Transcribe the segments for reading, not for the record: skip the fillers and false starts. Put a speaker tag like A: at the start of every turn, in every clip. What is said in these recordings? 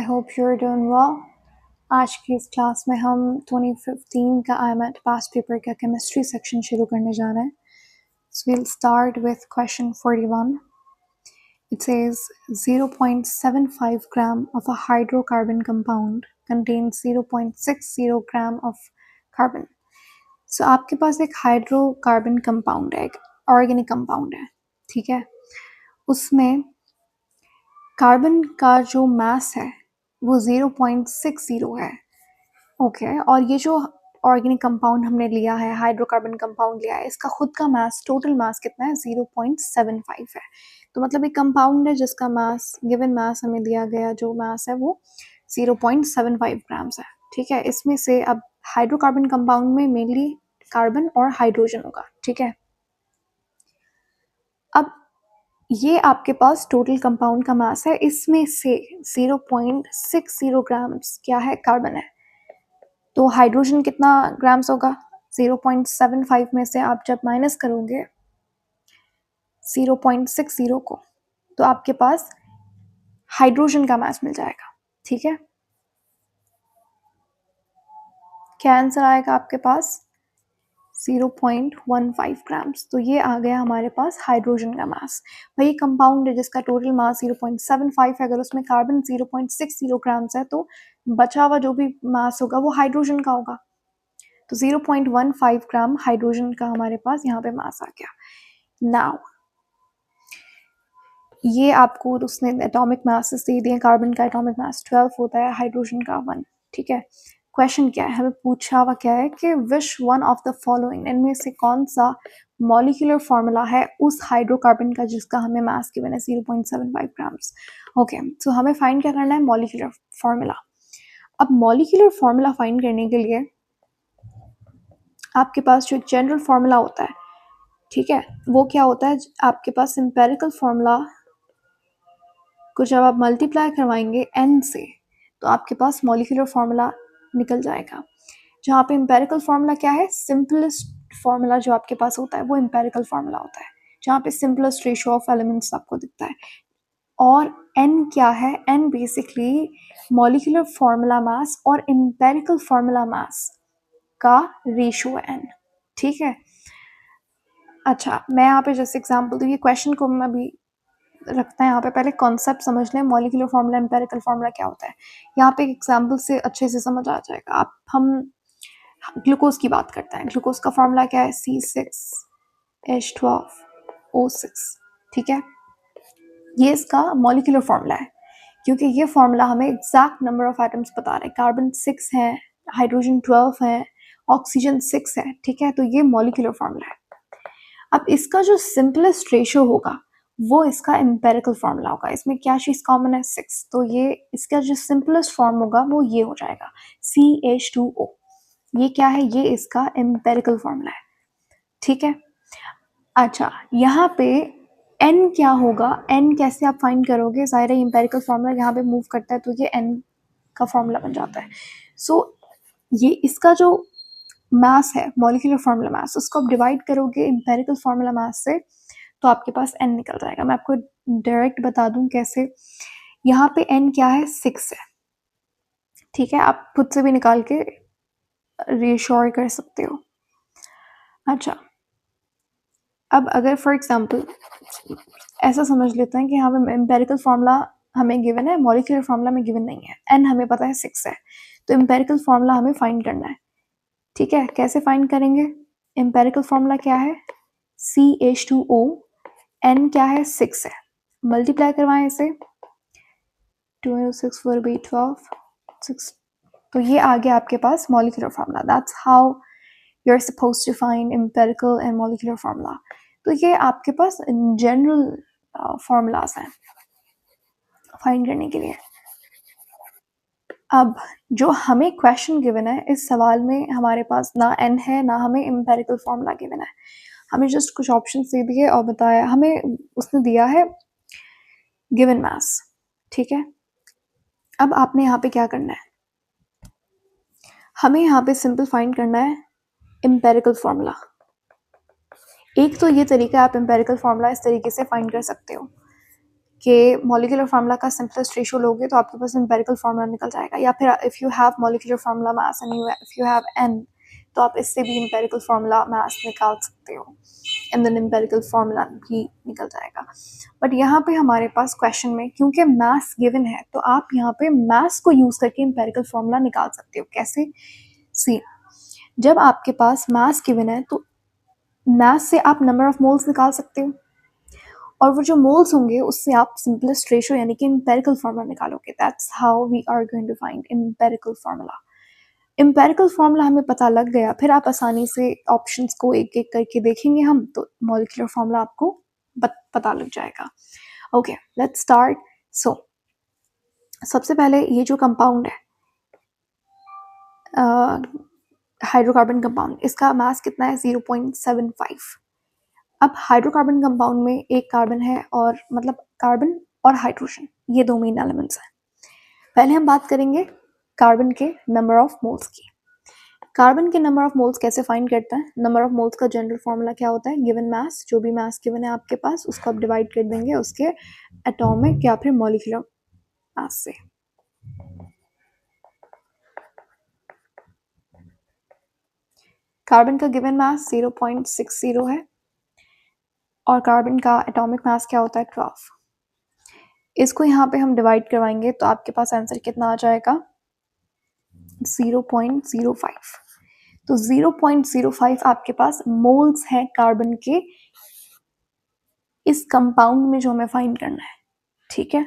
A: I hope you are doing well. आज की इस क्लास में हम 2015 का IMAT पास पेपर का केमिस्ट्री सेक्शन शुरू करने जा रहे हैं। So we'll start with question 41. It says 0.75 gram of a hydrocarbon compound contains 0.60 gram of carbon. So आपके पास एक हाइड्रोकार्बन कंपाउंड है, एक ऑर्गेनिक कंपाउंड है, ठीक है। उसमें कार्बन का जो मास है वो 0.60 है, ओके। और ये जो ऑर्गेनिक कंपाउंड हमने लिया है, हाइड्रोकार्बन कंपाउंड लिया है, इसका खुद का मास, टोटल मास कितना है? 0.75 है। तो मतलब एक कंपाउंड है जिसका मास, गिवन मास हमें दिया गया जो मास है वो 0.75 ग्राम्स है, ठीक है। इसमें से अब हाइड्रोकार्बन कंपाउंड में मेनली कार्बन और हाइड्रोजन होगा, ठीक है। अब ये आपके पास टोटल कंपाउंड का मास है, इसमें से 0.60 ग्राम्स क्या है? कार्बन है। तो हाइड्रोजन कितना ग्राम्स होगा? 0.75 में से आप जब माइनस करोगे 0.60 को, तो आपके पास हाइड्रोजन का मास मिल जाएगा, ठीक है। क्या आंसर आएगा आपके पास? 0.15 ग्राम्स। तो ये आ गया हमारे पास हाइड्रोजन का मास। भाई कंपाउंड है जिसका टोटल मास 0.75 है, अगर उसमें कार्बन 0.60 ग्राम्स है तो बचा हुआ जो भी मास होगा वो हाइड्रोजन का होगा। तो 0.15 ग्राम हाइड्रोजन का हमारे पास यहाँ पे मास आ गया। नाउ ये आपको उसने एटॉमिक मासेस दे दिए। कार्बन का एटॉमिक मास 12 होता है, हाइड्रोजन का 1, ठीक है। क्वेश्चन क्या है? हमें पूछा हुआ क्या है कि which one of the following, इनमें से कौन सा मॉलिक्यूलर फॉर्मूला है उस हाइड्रोकार्बन का जिसका हमें मास गिवन है 0.75 ग्राम्स। ओके, सो हमें फाइंड क्या करना है? Molecular formula. अब मॉलिक्यूलर फॉर्मूला फाइंड करने के लिए आपके पास जो जनरल फॉर्मूला होता है, ठीक है, वो क्या होता है? आपके पास एम्पेरिकल फॉर्मूला को जब आप मल्टीप्लाई करवाएंगे n से तो आपके पास मॉलिक्यूलर फॉर्मूला निकल जाएगा। जहाँ पे एम्पेरिकल फॉर्मूला क्या है? सिंपलेस्ट फॉर्मूला जो आपके पास होता है वो एम्पेरिकल फॉर्मूला होता है, जहाँ पे सिंपलेस्ट रेशियो ऑफ एलिमेंट्स आपको दिखता है। और n क्या है? n basically molecular formula mass और एम्पेरिकल फॉर्मूला मास का रेशियो है n, ठीक है। अच्छा, मैं यहाँ पे जैसे एग्जाम्पल दूँ, ये क्वेश्चन को मैं अभी रखता है यहाँ पे, पहले कॉन्सेप्ट समझ लें, मॉलिक्यूलर फॉर्मूला एम्पेरिकल फॉर्मूला क्या होता है। यहाँ पे एक एग्जाम्पल से अच्छे से समझ आ जाएगा। आप हम ग्लूकोज की बात करते हैं। ग्लूकोज का फॉर्मूला क्या है? C6H12O6, ठीक है। ये इसका मॉलिक्यूलर फॉर्मूला है, क्योंकि ये फॉर्मूला हमें एग्जैक्ट नंबर ऑफ एटम्स बता रहे हैं। कार्बन 6 है, हाइड्रोजन 12 है, ऑक्सीजन 6 है, ठीक है। तो ये मॉलिक्यूलर फॉर्मूला है। अब इसका जो सिंपलेस्ट रेशियो होगा वो इसका एम्पेरिकल फॉर्मूला होगा। इसमें क्या चीज़ कॉमन है? 6। तो ये इसका जो सिंपलेस्ट फॉर्म होगा वो ये हो जाएगा CH2O। ये क्या है? ये इसका एम्पेरिकल फॉर्मूला है, ठीक है। अच्छा, यहाँ पे n क्या होगा? n कैसे आप फाइंड करोगे? ज़ाहिर है एम्पेरिकल फॉर्मूला यहाँ पे मूव करता है तो ये n का फॉर्मूला बन जाता है। सो ये इसका जो मास है, मॉलिक्यूलर फॉर्मूला मास, उसको आप डिवाइड करोगे एम्पेरिकल फॉर्मूला मास से तो आपके पास n निकल जाएगा। मैं आपको डायरेक्ट बता दूं कैसे। यहाँ पे n क्या है? 6 है, ठीक है। आप खुद से भी निकाल के रीश्योर कर सकते हो। अच्छा, अब अगर फॉर एग्जांपल ऐसा समझ लेते हैं कि यहाँ पे एम्पेरिकल फॉर्मूला हमें गिवन है, मॉलिक्यूलर फॉर्मूला में गिवन नहीं है, n हमें पता है 6 है, तो एम्पेरिकल फॉर्मूला हमें फाइंड करना है, ठीक है। कैसे फाइंड करेंगे? एम्पेरिकल फॉर्मूला क्या है? CH2O, n क्या है? 6 है, मल्टीप्लाई करवाएं इसे, 2 6 4 be 12 6, तो ये आ गया आपके पास molecular formula. That's how you are supposed to find empirical and molecular formula. तो ये आपके पास जनरल फार्मूलाज हैं फाइंड करने के लिए। अब जो हमें क्वेश्चन गिवन है, इस सवाल में हमारे पास ना n है ना हमें एम्पेरिकल फार्मूला गिवन है। हमें जस्ट कुछ ऑप्शन दे दिए और बताया, हमें उसने दिया है गिवन मास, ठीक है। अब आपने यहाँ पे क्या करना है? हमें यहाँ पे सिंपल फाइंड करना है एम्पेरिकल फार्मूला। एक तो ये तरीका है, आप एम्पेरिकल फार्मूला इस तरीके से फाइंड कर सकते हो कि मॉलिक्यूलर फार्मूला का सिंपलेस्ट रेशियो लोगे तो आपके पास एम्पेरिकल फार्मूला निकल जाएगा, या फिर if you have molecular formula mass and if you have n, तो आप इससे भी एम्पेरिकल फार्मूला मास निकाल सकते हो, एंड देन एम्पेरिकल फार्मूला भी निकल जाएगा। बट यहाँ पे हमारे पास क्वेश्चन में क्योंकि मास गिवन है तो आप यहाँ पे मास को यूज़ करके एम्पेरिकल फार्मूला निकाल सकते हो। कैसे? सी, जब आपके पास मास गिवन है तो मास से आप नंबर ऑफ मोल्स निकाल सकते हो, और वो जो मोल्स होंगे उससे आप सिंपलेस्ट रेशियो यानी कि एम्पेरिकल फार्मूला निकालोगे। That's how we are going to find empirical formula. Empirical formula हमें पता लग गया, फिर आप आसानी से ऑप्शंस को एक एक करके देखेंगे हम, तो मॉलिक्यूलर फार्मूला आपको पता लग जाएगा। Okay, let's start. सो सबसे पहले ये जो कंपाउंड है हाइड्रोकार्बन कंपाउंड, इसका मास कितना है? 0.75। अब हाइड्रोकार्बन कंपाउंड में एक कार्बन है, और मतलब कार्बन और हाइड्रोजन ये दो मेन एलिमेंट्स हैं। पहले हम बात करेंगे कार्बन के नंबर ऑफ मोल्स की। कार्बन के नंबर ऑफ मोल्स कैसे फाइंड करते हैं? नंबर ऑफ मोल्स का जनरल फॉर्मूला क्या होता है? गिवन मास, जो भी मास गिवन है आपके पास उसको आप डिवाइड कर देंगे उसके एटॉमिक या फिर मॉलिक्यूलर मास से। कार्बन का गिवन मास 0.60 है, और कार्बन का एटॉमिक मास क्या होता है? 12। इसको यहाँ पे हम डिवाइड करवाएंगे तो आपके पास आंसर कितना आ जाएगा? 0.05। तो 0.05 आपके पास मोल्स हैं कार्बन के इस कंपाउंड में जो हमें फाइंड करना है। ठीक है,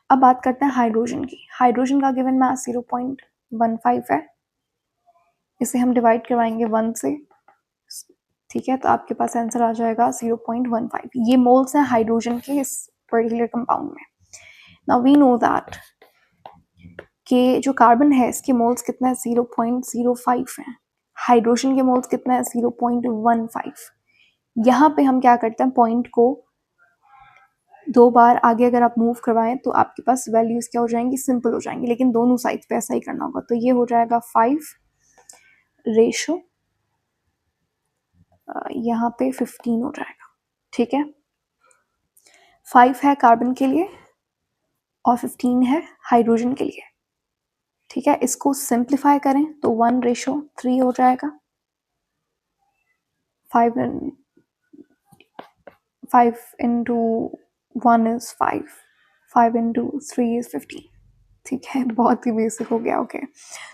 A: अब बात करते हैं हाइड्रोजन की। हाइड्रोजन का गिवन मास 0.15 है, इसे हम डिवाइड करवाएंगे 1 से। ठीक है, तो आपके पास आंसर आ जाएगा 0.15। ये मोल्स हैं हाइड्रोजन के इस पर्टिकुलर कंपाउंड में। नाउ वी नो दैट कि जो कार्बन है इसके मोल्स कितना है? 0.05 है। हाइड्रोजन के मोल्स कितना है? 0.15। यहाँ पे हम क्या करते हैं, पॉइंट को 2 बार आगे अगर आप मूव करवाएं तो आपके पास वैल्यूज क्या हो जाएंगी? सिंपल हो जाएंगी, लेकिन दोनों साइड पे ऐसा ही करना होगा। तो ये हो जाएगा 5 रेशो, यहाँ पे 15 हो जाएगा। ठीक है, 5 है कार्बन के लिए और 15 है हाइड्रोजन के लिए। ठीक है, इसको सिंप्लीफाई करें तो 1:3 हो जाएगा। 5 into 1 is 5, 5 into 3 is 15। ठीक है, बहुत ही बेसिक हो गया। ओके,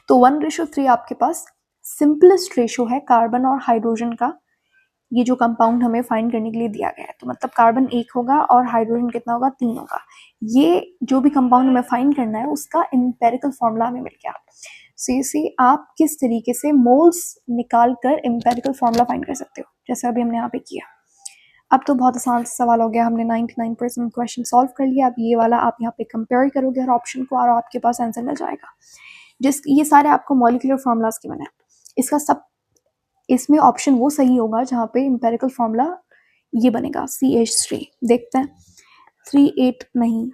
A: तो 1:3 आपके पास सिंपलेस्ट रेशो है कार्बन और हाइड्रोजन का, ये जो कंपाउंड हमें फाइंड करने के लिए दिया गया है। तो मतलब कार्बन 1 होगा और हाइड्रोजन कितना होगा? 3 होगा। ये जो भी कंपाउंड हमें फाइंड करना है उसका एम्पेरिकल फॉर्मूला हमें मिल गया। सी आप किस तरीके से मोल्स निकाल कर एम्पेरिकल फॉर्मूला फाइंड कर सकते हो, जैसे अभी हमने यहाँ पे किया। अब तो बहुत आसान सवाल हो गया, हमने 99% क्वेश्चन सॉल्व कर लिया। अब ये वाला आप यहाँ पे कंपेयर करोगे हर ऑप्शन को और आपके पास आंसर मिल जाएगा। ये सारे आपको मॉलिक्यूलर फार्मूलाज के बने हैं। इसका सब इसमें ऑप्शन वो सही होगा जहाँ पे एम्पेरिकल फार्मूला ये बनेगा CH3। देखते हैं, 3:8 नहीं,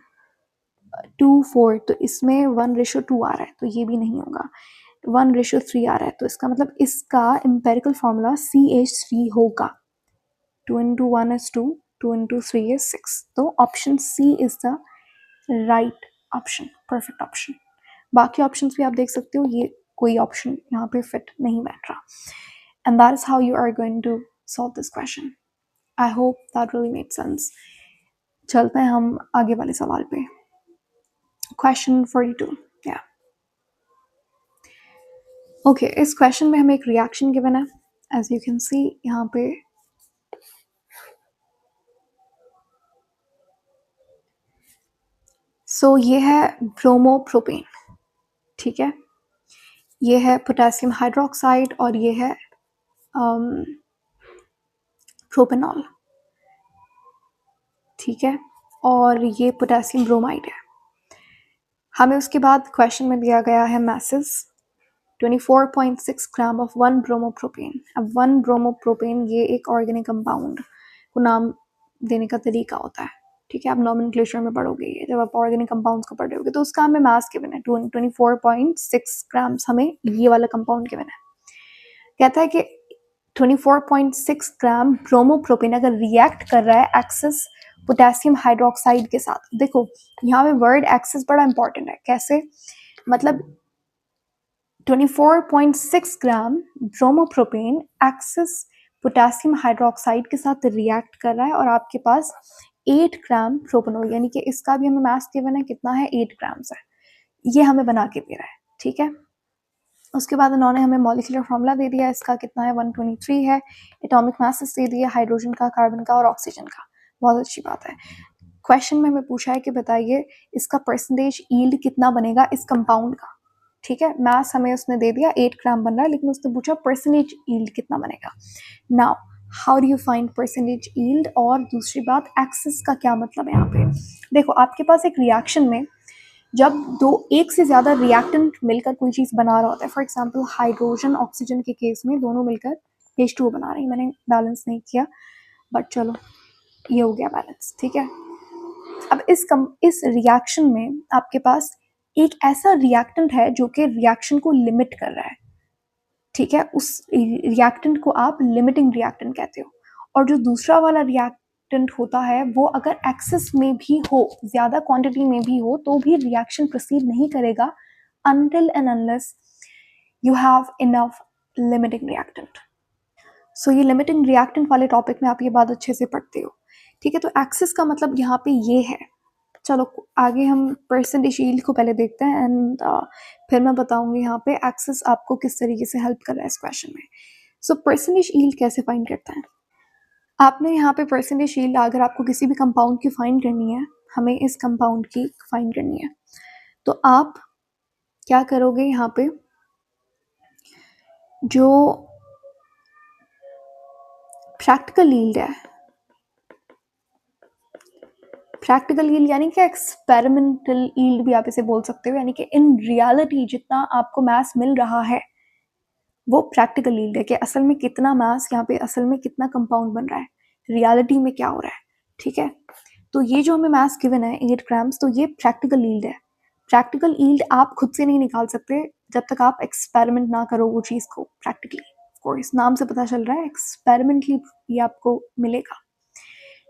A: 2:4, तो इसमें 1:2 आ रहा है, तो ये भी नहीं होगा। 1:3 आ रहा है, तो इसका मतलब इसका एम्पेरिकल फार्मूला CH3 होगा। 2 into 1 is 2, 2 into 3 is 6। तो option C is the right option, perfect option. बाकी ऑप्शंस भी आप देख सकते हो, ये कोई ऑप्शन यहाँ पे फिट नहीं बैठ रहा। And that is how you are going to solve this question. I hope that really made sense. चलते हैं हम आगे वाले सवाल पे। Question 42. Yeah. Okay, इस क्वेश्चन में हमें एक रिएक्शन गिवन है, as you can see यहाँ पे। So ये है ब्रोमोप्रोपेन। ठीक है, ये है पोटेशियम हाइड्रोक्साइड और ये है प्रोपेनॉल। ठीक है, और ये पोटेशियम ब्रोमाइड है। हमें उसके बाद क्वेश्चन में दिया गया है मैसेज 24.6 ग्राम ऑफ 1 ब्रोमोप्रोपेन। अब 1 ब्रोमोप्रोपेन ये एक ऑर्गेनिक कंपाउंड को नाम देने का तरीका होता है। ठीक है, आप नॉमेनक्लेचर में पढ़ोगे ये, जब आप ऑर्गेनिक कंपाउंड्स को पढ़ोगे तो उसका हमें मास गिवन है 24.6 ग्राम्स, हमें ये वाला कंपाउंड गिवन है। कहता है कि 24.6 ग्राम ब्रोमोप्रोपेन अगर रिएक्ट कर रहा है एक्सेस पोटेशियम हाइड्रोक्साइड के साथ, देखो यहाँ पे वर्ड एक्सेस बड़ा इंपॉर्टेंट है। कैसे? मतलब 24.6 ग्राम ब्रोमोप्रोपेन एक्सेस पोटेशियम हाइड्रोक्साइड के साथ रिएक्ट कर रहा है और आपके पास 8 ग्राम प्रोपेनॉल, यानी कि इसका भी हमें मास गिवन है, कितना है? 8 ग्राम्स है। ये हमें बना के दे रहा है, ठीक है। उसके बाद उन्होंने हमें मॉलिक्यूलर फार्मूला दे दिया, इसका कितना है? 123 है। एटॉमिक मासेस दे दिया हाइड्रोजन का, कार्बन का और ऑक्सीजन का। बहुत अच्छी बात है। क्वेश्चन में हमें पूछा है कि बताइए इसका परसेंटेज यील्ड कितना बनेगा इस कंपाउंड का, ठीक है। मास हमें उसने दे दिया 8 ग्राम बन रहा है, लेकिन उसने पूछा परसेंटेज यील्ड कितना बनेगा। Now how do you find percentage yield? और दूसरी बात, एक्सेस का क्या मतलब है यहाँ पे? देखो आपके पास एक रिएक्शन में जब एक से ज़्यादा रिएक्टेंट मिलकर कोई चीज़ बना रहा होता है, फॉर एग्जांपल हाइड्रोजन ऑक्सीजन के केस में दोनों मिलकर H2O बना रहे हैं। मैंने बैलेंस नहीं किया बट चलो ये हो गया बैलेंस, ठीक है। अब इस रिएक्शन में आपके पास एक ऐसा रिएक्टेंट है जो कि रिएक्शन को लिमिट कर रहा है, ठीक है। उस रिएक्टेंट को आप लिमिटिंग रिएक्टेंट कहते हो। और जो दूसरा वाला रिएक्टेंट होता है वो अगर एक्सेस में भी हो, ज़्यादा क्वांटिटी में भी हो, तो भी रिएक्शन प्रोसीड नहीं करेगा until and unless you have enough limiting reactant। सो ये लिमिटिंग रिएक्टेंट वाले टॉपिक में आप ये बात अच्छे से पढ़ते हो, ठीक है। तो एक्सेस का मतलब यहाँ पे ये है। चलो आगे हम परसेंटेज यील्ड को पहले देखते हैं एंड फिर मैं बताऊंगी यहाँ पे एक्सेस आपको किस तरीके से हेल्प कर रहा है इस क्वेश्चन में। सो परसेंटेज यील्ड कैसे फाइंड करता है? आपने यहाँ पे परसेंटेज यील्ड, अगर आपको किसी भी कंपाउंड की फाइंड करनी है, हमें इस कंपाउंड की फाइंड करनी है, तो आप क्या करोगे? यहाँ पे जो प्रैक्टिकल यील्ड है, प्रैक्टिकल यील्ड यानी कि एक्सपेरिमेंटल यील्ड भी आप इसे बोल सकते हो, यानी कि इन रियलिटी जितना आपको मास मिल रहा है वो प्रैक्टिकल यील्ड है कि असल में कितना मास यहाँ पे, असल में कितना कंपाउंड बन रहा है, रियलिटी में क्या हो रहा है, ठीक है। तो ये जो हमें मास गिवन है 8 ग्राम्स, तो ये प्रैक्टिकल यील्ड है। प्रैक्टिकल यील्ड आप खुद से नहीं निकाल सकते जब तक आप एक्सपेरिमेंट ना करो वो चीज़ को प्रैक्टिकली। कोर्स नाम से पता चल रहा है एक्सपेरिमेंटली ये आपको मिलेगा।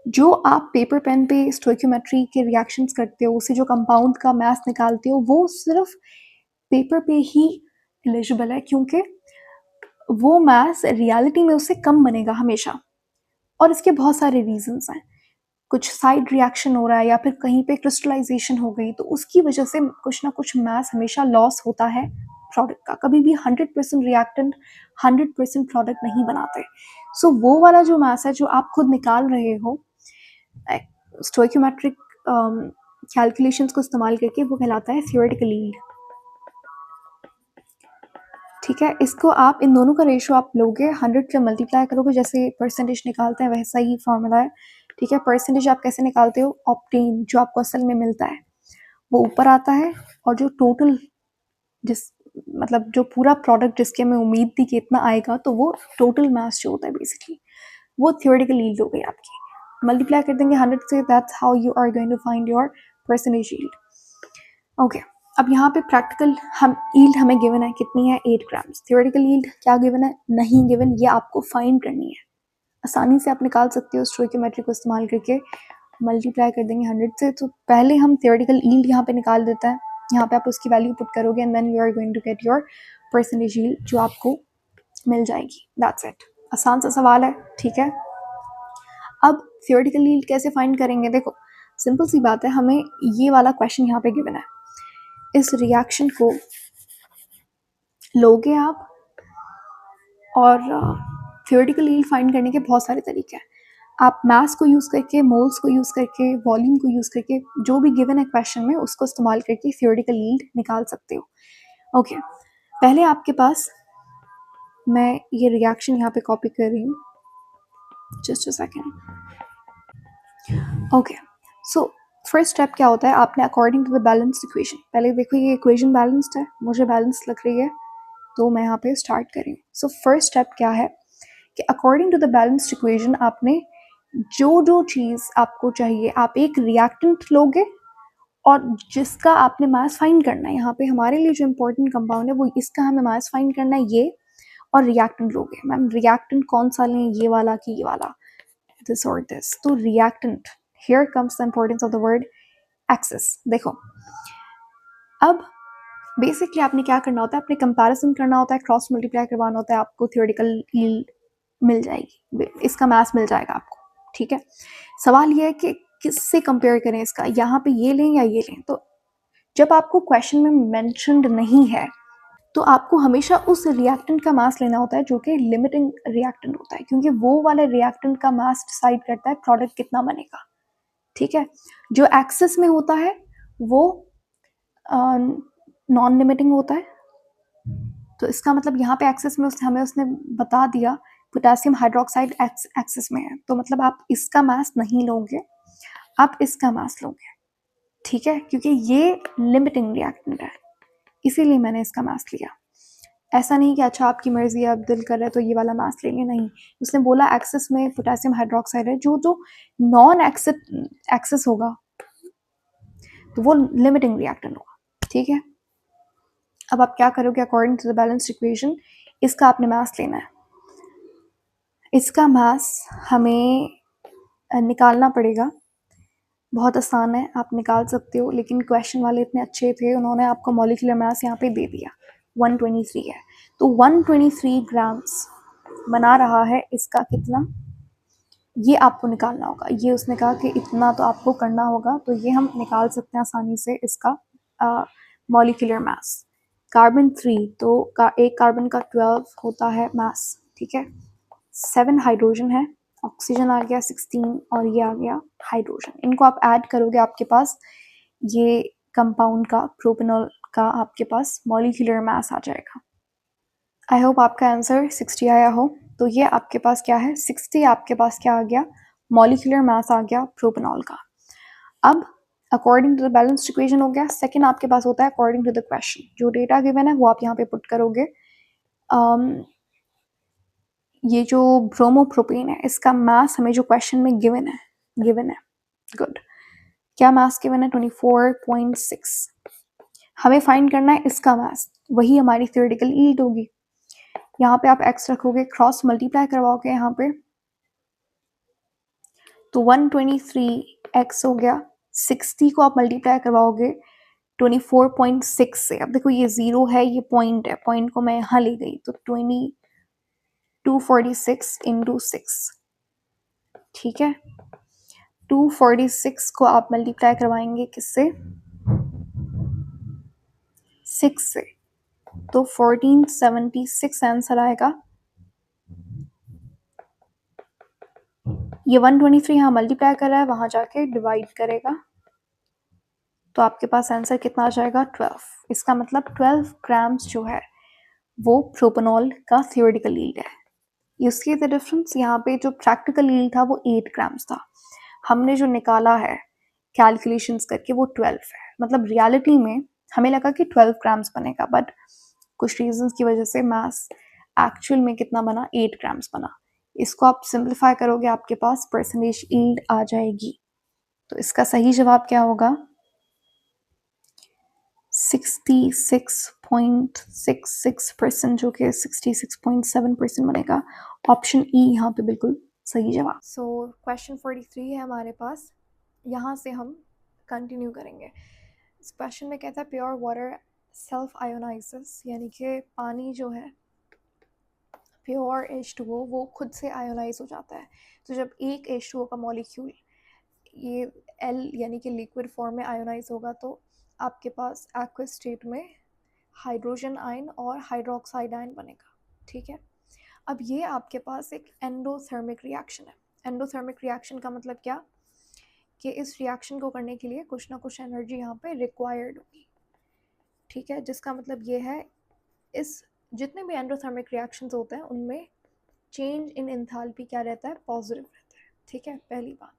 A: जो आप पेपर पेन पे स्टोइकियोमेट्री के रिएक्शंस करते हो, उससे जो कंपाउंड का मास निकालते हो, वो सिर्फ पेपर पे ही एलिजिबल है, क्योंकि वो मास रियलिटी में उससे कम बनेगा हमेशा। और इसके बहुत सारे रीजंस हैं। कुछ साइड रिएक्शन हो रहा है या फिर कहीं पे क्रिस्टलाइजेशन हो गई, तो उसकी वजह से कुछ ना कुछ मास हमेशा लॉस होता है प्रोडक्ट का। कभी भी 100% रिएक्टेंट 100% प्रोडक्ट नहीं बनाते। सो वो वाला जो मास है जो आप खुद निकाल रहे हो स्टोइकियोमेट्रिक कैलकुलेशंस को इस्तेमाल करके, वो कहलाता है थ्योरेटिकल यील्ड, ठीक है। इसको आप इन दोनों का रेशियो आप लोगे 100 से मल्टीप्लाई करोगे, जैसे परसेंटेज निकालते हैं वैसा ही फॉर्मूला है, ठीक है। परसेंटेज आप कैसे निकालते हो? ऑब्टेन, जो आपको असल में मिलता है वो ऊपर आता है, और जो टोटल जिस मतलब जो पूरा प्रोडक्ट जिसकी हमें उम्मीद थी कि इतना आएगा, तो वो टोटल मास जो होता है बेसिकली वो थ्योरेटिकल यील्ड हो गई आपकी। मल्टीप्लाई कर देंगे 100 से, that's how you are going to find your percentage yield. Okay, अब यहाँ पे प्रैक्टिकल हम यील्ड हमें गिवन है कितनी है? 8 ग्राम्स। थ्योरेटिकल यील्ड क्या गिवन है? नहीं गिवन, ये आपको फाइंड करनी है। आसानी से आप निकाल सकते हो स्टोइकियोमेट्री को इस्तेमाल करके। मल्टीप्लाई कर देंगे 100 से, तो पहले हम थ्योरेटिकल यील्ड यहाँ पे निकाल देते हैं। यहाँ पे आप उसकी वैल्यू पुट करोगे and then you are going to get your percentage yield जो आपको मिल जाएगी। दैट्स इट, आसान सा सवाल है, ठीक है। अब थ्योरेटिकल यील्ड कैसे फाइंड करेंगे? देखो सिंपल सी बात है, हमें ये वाला क्वेश्चन यहाँ पे गिवन है, इस रिएक्शन को लोगे आप, और थ्योरेटिकल यील्ड फाइंड करने के बहुत सारे तरीके हैं। आप मास को यूज़ करके, मोल्स को यूज़ करके, वॉल्यूम को यूज़ करके, जो भी गिवन है क्वेश्चन में उसको इस्तेमाल करके थ्योरेटिकल यील्ड निकाल सकते हो। ओके, पहले आपके पास, मैं ये रिएक्शन यहाँ पे कॉपी कर रही हूँ, just a second. Okay, so first step क्या होता है? आपने according to the balanced equation, पहले देखो ये इक्वेशन बैलेंस्ड है, मुझे बैलेंस लग रही है, तो मैं यहाँ पे स्टार्ट कर रही हूँ। सो फर्स्ट स्टेप क्या है कि according to the balanced equation आपने जो जो चीज़ आपको चाहिए, आप एक रिएक्टेंट लोगे और जिसका आपने मास फाइंड करना है। यहाँ पे हमारे लिए जो इम्पोर्टेंट कंपाउंड है वो इसका हमें मास फाइंड करना है, ये, और रिएक्टेंट लोगे। मैम रिएक्टेंट कौन सा लें, ये वाला कि ये वाला, दिस और दिस। तो reactant, here comes the importance of the word excess. देखो अब बेसिकली आपने क्या करना होता है, अपने कंपैरिजन करना होता है, क्रॉस मल्टीप्लाई करवाना होता है, आपको थ्योरेटिकल यील्ड मिल जाएगी, इसका मैथ्स मिल जाएगा आपको। ठीक है, सवाल ये है कि किससे कंपेयर करें इसका, यहाँ पे ये लें या ये लें। तो जब आपको क्वेश्चन में मेंशन्ड नहीं है तो आपको हमेशा उस रिएक्टेंट का मास लेना होता है जो कि लिमिटिंग रिएक्टेंट होता है, क्योंकि वो वाले रिएक्टेंट का मास डिसाइड करता है प्रोडक्ट कितना बनेगा। ठीक है, जो एक्सेस में होता है वो नॉन लिमिटिंग होता है। तो इसका मतलब यहाँ पे एक्सेस में हमें उसने बता दिया पोटेशियम हाइड्रोक्साइड एक्सेस में है, तो मतलब आप इसका मास नहीं लोगे, आप इसका मास लोगे। ठीक है, क्योंकि ये लिमिटिंग रिएक्टेंट है, इसीलिए मैंने इसका मास लिया। ऐसा नहीं कि अच्छा आपकी मर्जी है, आप दिल कर रहे तो ये वाला मास ले लें, नहीं। उसने बोला एक्सेस में पोटेशियम हाइड्रोक्साइड है, जो जो नॉन एक्सेस होगा तो वो लिमिटिंग रिएक्टेंट होगा। ठीक है, अब आप क्या करोगे, according to the balanced equation इसका आपने मास लेना है। इसका मास हमें निकालना पड़ेगा, बहुत आसान है, आप निकाल सकते हो, लेकिन क्वेश्चन वाले इतने अच्छे थे, उन्होंने आपको मॉलिक्यूलर मास यहाँ पे दे दिया 123 है। तो 123 ग्राम्स बना रहा है इसका कितना, ये आपको निकालना होगा। ये उसने कहा कि इतना तो आपको करना होगा, तो ये हम निकाल सकते हैं आसानी से इसका मॉलिक्यूलर मास। कार्बन 3, तो एक कार्बन का 12 होता है मास। ठीक है, 7 हाइड्रोजन है, ऑक्सीजन आ गया 16 और ये आ गया हाइड्रोजन। इनको आप ऐड करोगे, आपके पास ये कंपाउंड का प्रोपेनॉल का आपके पास मॉलिक्यूलर मास आ जाएगा। आई होप आपका आंसर 60 आया हो। तो ये आपके पास क्या है, 60 आपके पास क्या आ गया, मॉलिक्यूलर मास आ गया प्रोपेनॉल का। अब according to the balanced equation हो गया। सेकंड आपके पास होता है अकॉर्डिंग टू द क्वेश्चन, जो डेटा गिवन है वो आप यहाँ पे पुट करोगे। ये जो ब्रोमोप्रोपेन है इसका मास हमें जो क्वेश्चन में गिवन है गुड, क्या मास गिवन है 24.6। हमें फाइंड करना है इसका मास, वही हमारी थ्योरेटिकल यील्ड होगी। यहाँ पे आप x रखोगे, क्रॉस मल्टीप्लाई करवाओगे यहाँ पे, तो 123x हो गया। 60 को आप मल्टीप्लाई करवाओगे 24.6 से। अब देखो ये जीरो है, ये पॉइंट है, पॉइंट को मैं यहाँ ले गई, तो 246 इंटू 6। ठीक है, 246 को आप मल्टीप्लाई करवाएंगे किससे, 6 से, तो 1476 आंसर आएगा। ये 123 यहाँ मल्टीप्लाई कर रहा है, वहां जाके डिवाइड करेगा, तो आपके पास आंसर कितना आ जाएगा 12। इसका मतलब 12 ग्राम्स जो है वो प्रोपेनॉल का थियोरेटिकल यील्ड है। यू सी द डिफरेंस, यहाँ पे जो प्रैक्टिकल यील्ड था वो 8 ग्राम्स था, हमने जो निकाला है कैलकुलेशंस करके वो 12 है। मतलब रियलिटी में हमें लगा कि 12 ग्राम्स बनेगा, बट कुछ रीजंस की वजह से मास एक्चुअल में कितना बना, 8 ग्राम्स बना। इसको आप सिंप्लीफाई करोगे, आपके पास परसेंटेज यील्ड आ जाएगी। तो इसका सही जवाब क्या होगा, 66.66%, जो कि 66.7% बनेगा। ऑप्शन ई यहाँ पे बिल्कुल सही जवाब। सो क्वेश्चन 43 है हमारे पास, यहाँ से हम कंटिन्यू करेंगे। इस क्वेश्चन में कहता है प्योर वाटर सेल्फ आयोनाइजेस, यानी कि पानी जो है प्योर H2O वो खुद से आयोनाइज हो जाता है। तो जब एक H2O का मॉलिक्यूल ये L यानी कि लिक्विड फॉर्म में आयोनाइज होगा, तो आपके पास एक्वस स्टेट में हाइड्रोजन आयन और हाइड्रोक्साइड आयन बनेगा। ठीक है, अब ये आपके पास एक एंडोथर्मिक रिएक्शन है। एंडोथर्मिक रिएक्शन का मतलब क्या, कि इस रिएक्शन को करने के लिए कुछ ना कुछ एनर्जी यहाँ पे रिक्वायर्ड होगी। ठीक है, जिसका मतलब ये है इस जितने भी एंडोथर्मिक रिएक्शंस होते हैं उनमें चेंज इन एंथैल्पी क्या रहता है, पॉजिटिव रहता है। ठीक है, पहली बात।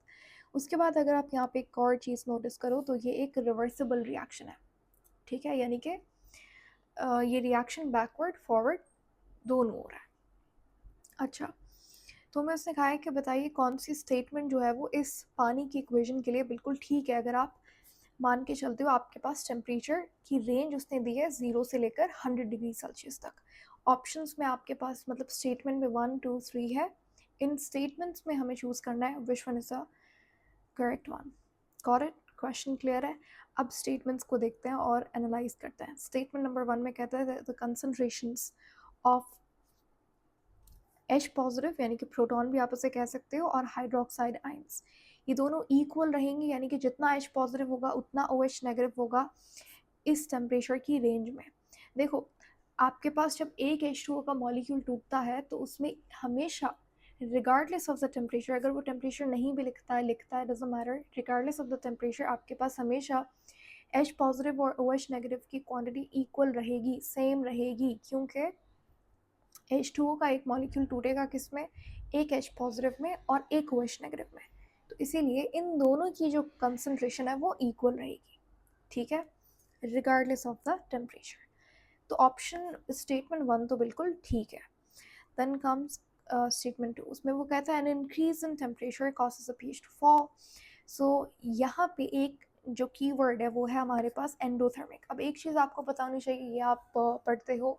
A: उसके बाद अगर आप यहाँ पे एक और चीज़ नोटिस करो तो ये एक रिवर्सिबल रिएक्शन है। ठीक है, यानी कि ये रिएक्शन बैकवर्ड फॉरवर्ड दोनों हो रहा है। अच्छा, तो हमें उसने कहा है कि बताइए कौन सी स्टेटमेंट जो है वो इस पानी की इक्वेशन के लिए बिल्कुल ठीक है। अगर आप मान के चलते हो आपके पास टेम्परेचर की रेंज उसने दी है 0 से लेकर 100 डिग्री सेल्सियस तक, ऑप्शंस में आपके पास मतलब स्टेटमेंट में 1 2 3 है, इन स्टेटमेंट्स में हमें चूज़ करना है which one is the correct one. Got it? Question clear है? अब स्टेटमेंट्स को देखते हैं और एनालाइज करते हैं। स्टेटमेंट नंबर 1 में कहता है the concentrations of H positive यानी कि प्रोटॉन भी आप उसे कह सकते हो, और हाइड्रोक्साइड आयंस, ये दोनों इक्वल रहेंगे, यानी कि जितना H पॉजिटिव होगा उतना OH नेगेटिव होगा इस टेम्परेचर की रेंज में। देखो, आपके पास जब एक H2O का मॉलिक्यूल टूटता है तो उसमें हमेशा रिगार्डलेस ऑफ द टेम्परेचर, अगर वो टेम्परेचर नहीं भी लिखता है doesn't matter, regardless of the temperature आपके पास हमेशा H पॉजिटिव और OH नेगेटिव की क्वांटिटी इक्वल रहेगी, सेम रहेगी, क्योंकि H2O का एक मॉलिक्यूल टूटेगा किस में? एक H पॉजिटिव में और एक OH नेगेटिव में, तो इसीलिए इन दोनों की जो कंसंट्रेशन है वो इक्वल रहेगी, ठीक है, रिगार्डलेस ऑफ द टेम्परेचर। तो ऑप्शन स्टेटमेंट 1 तो बिल्कुल ठीक है। देन कम्स स्टेटमेंट 2, उसमें वो कहता है an increase in temperature causes the pH to fall. So यहाँ पे एक जो कीवर्ड है वो है हमारे पास एंडोथर्मिक। अब एक चीज़ आपको पता होनी चाहिए, ये आप पढ़ते हो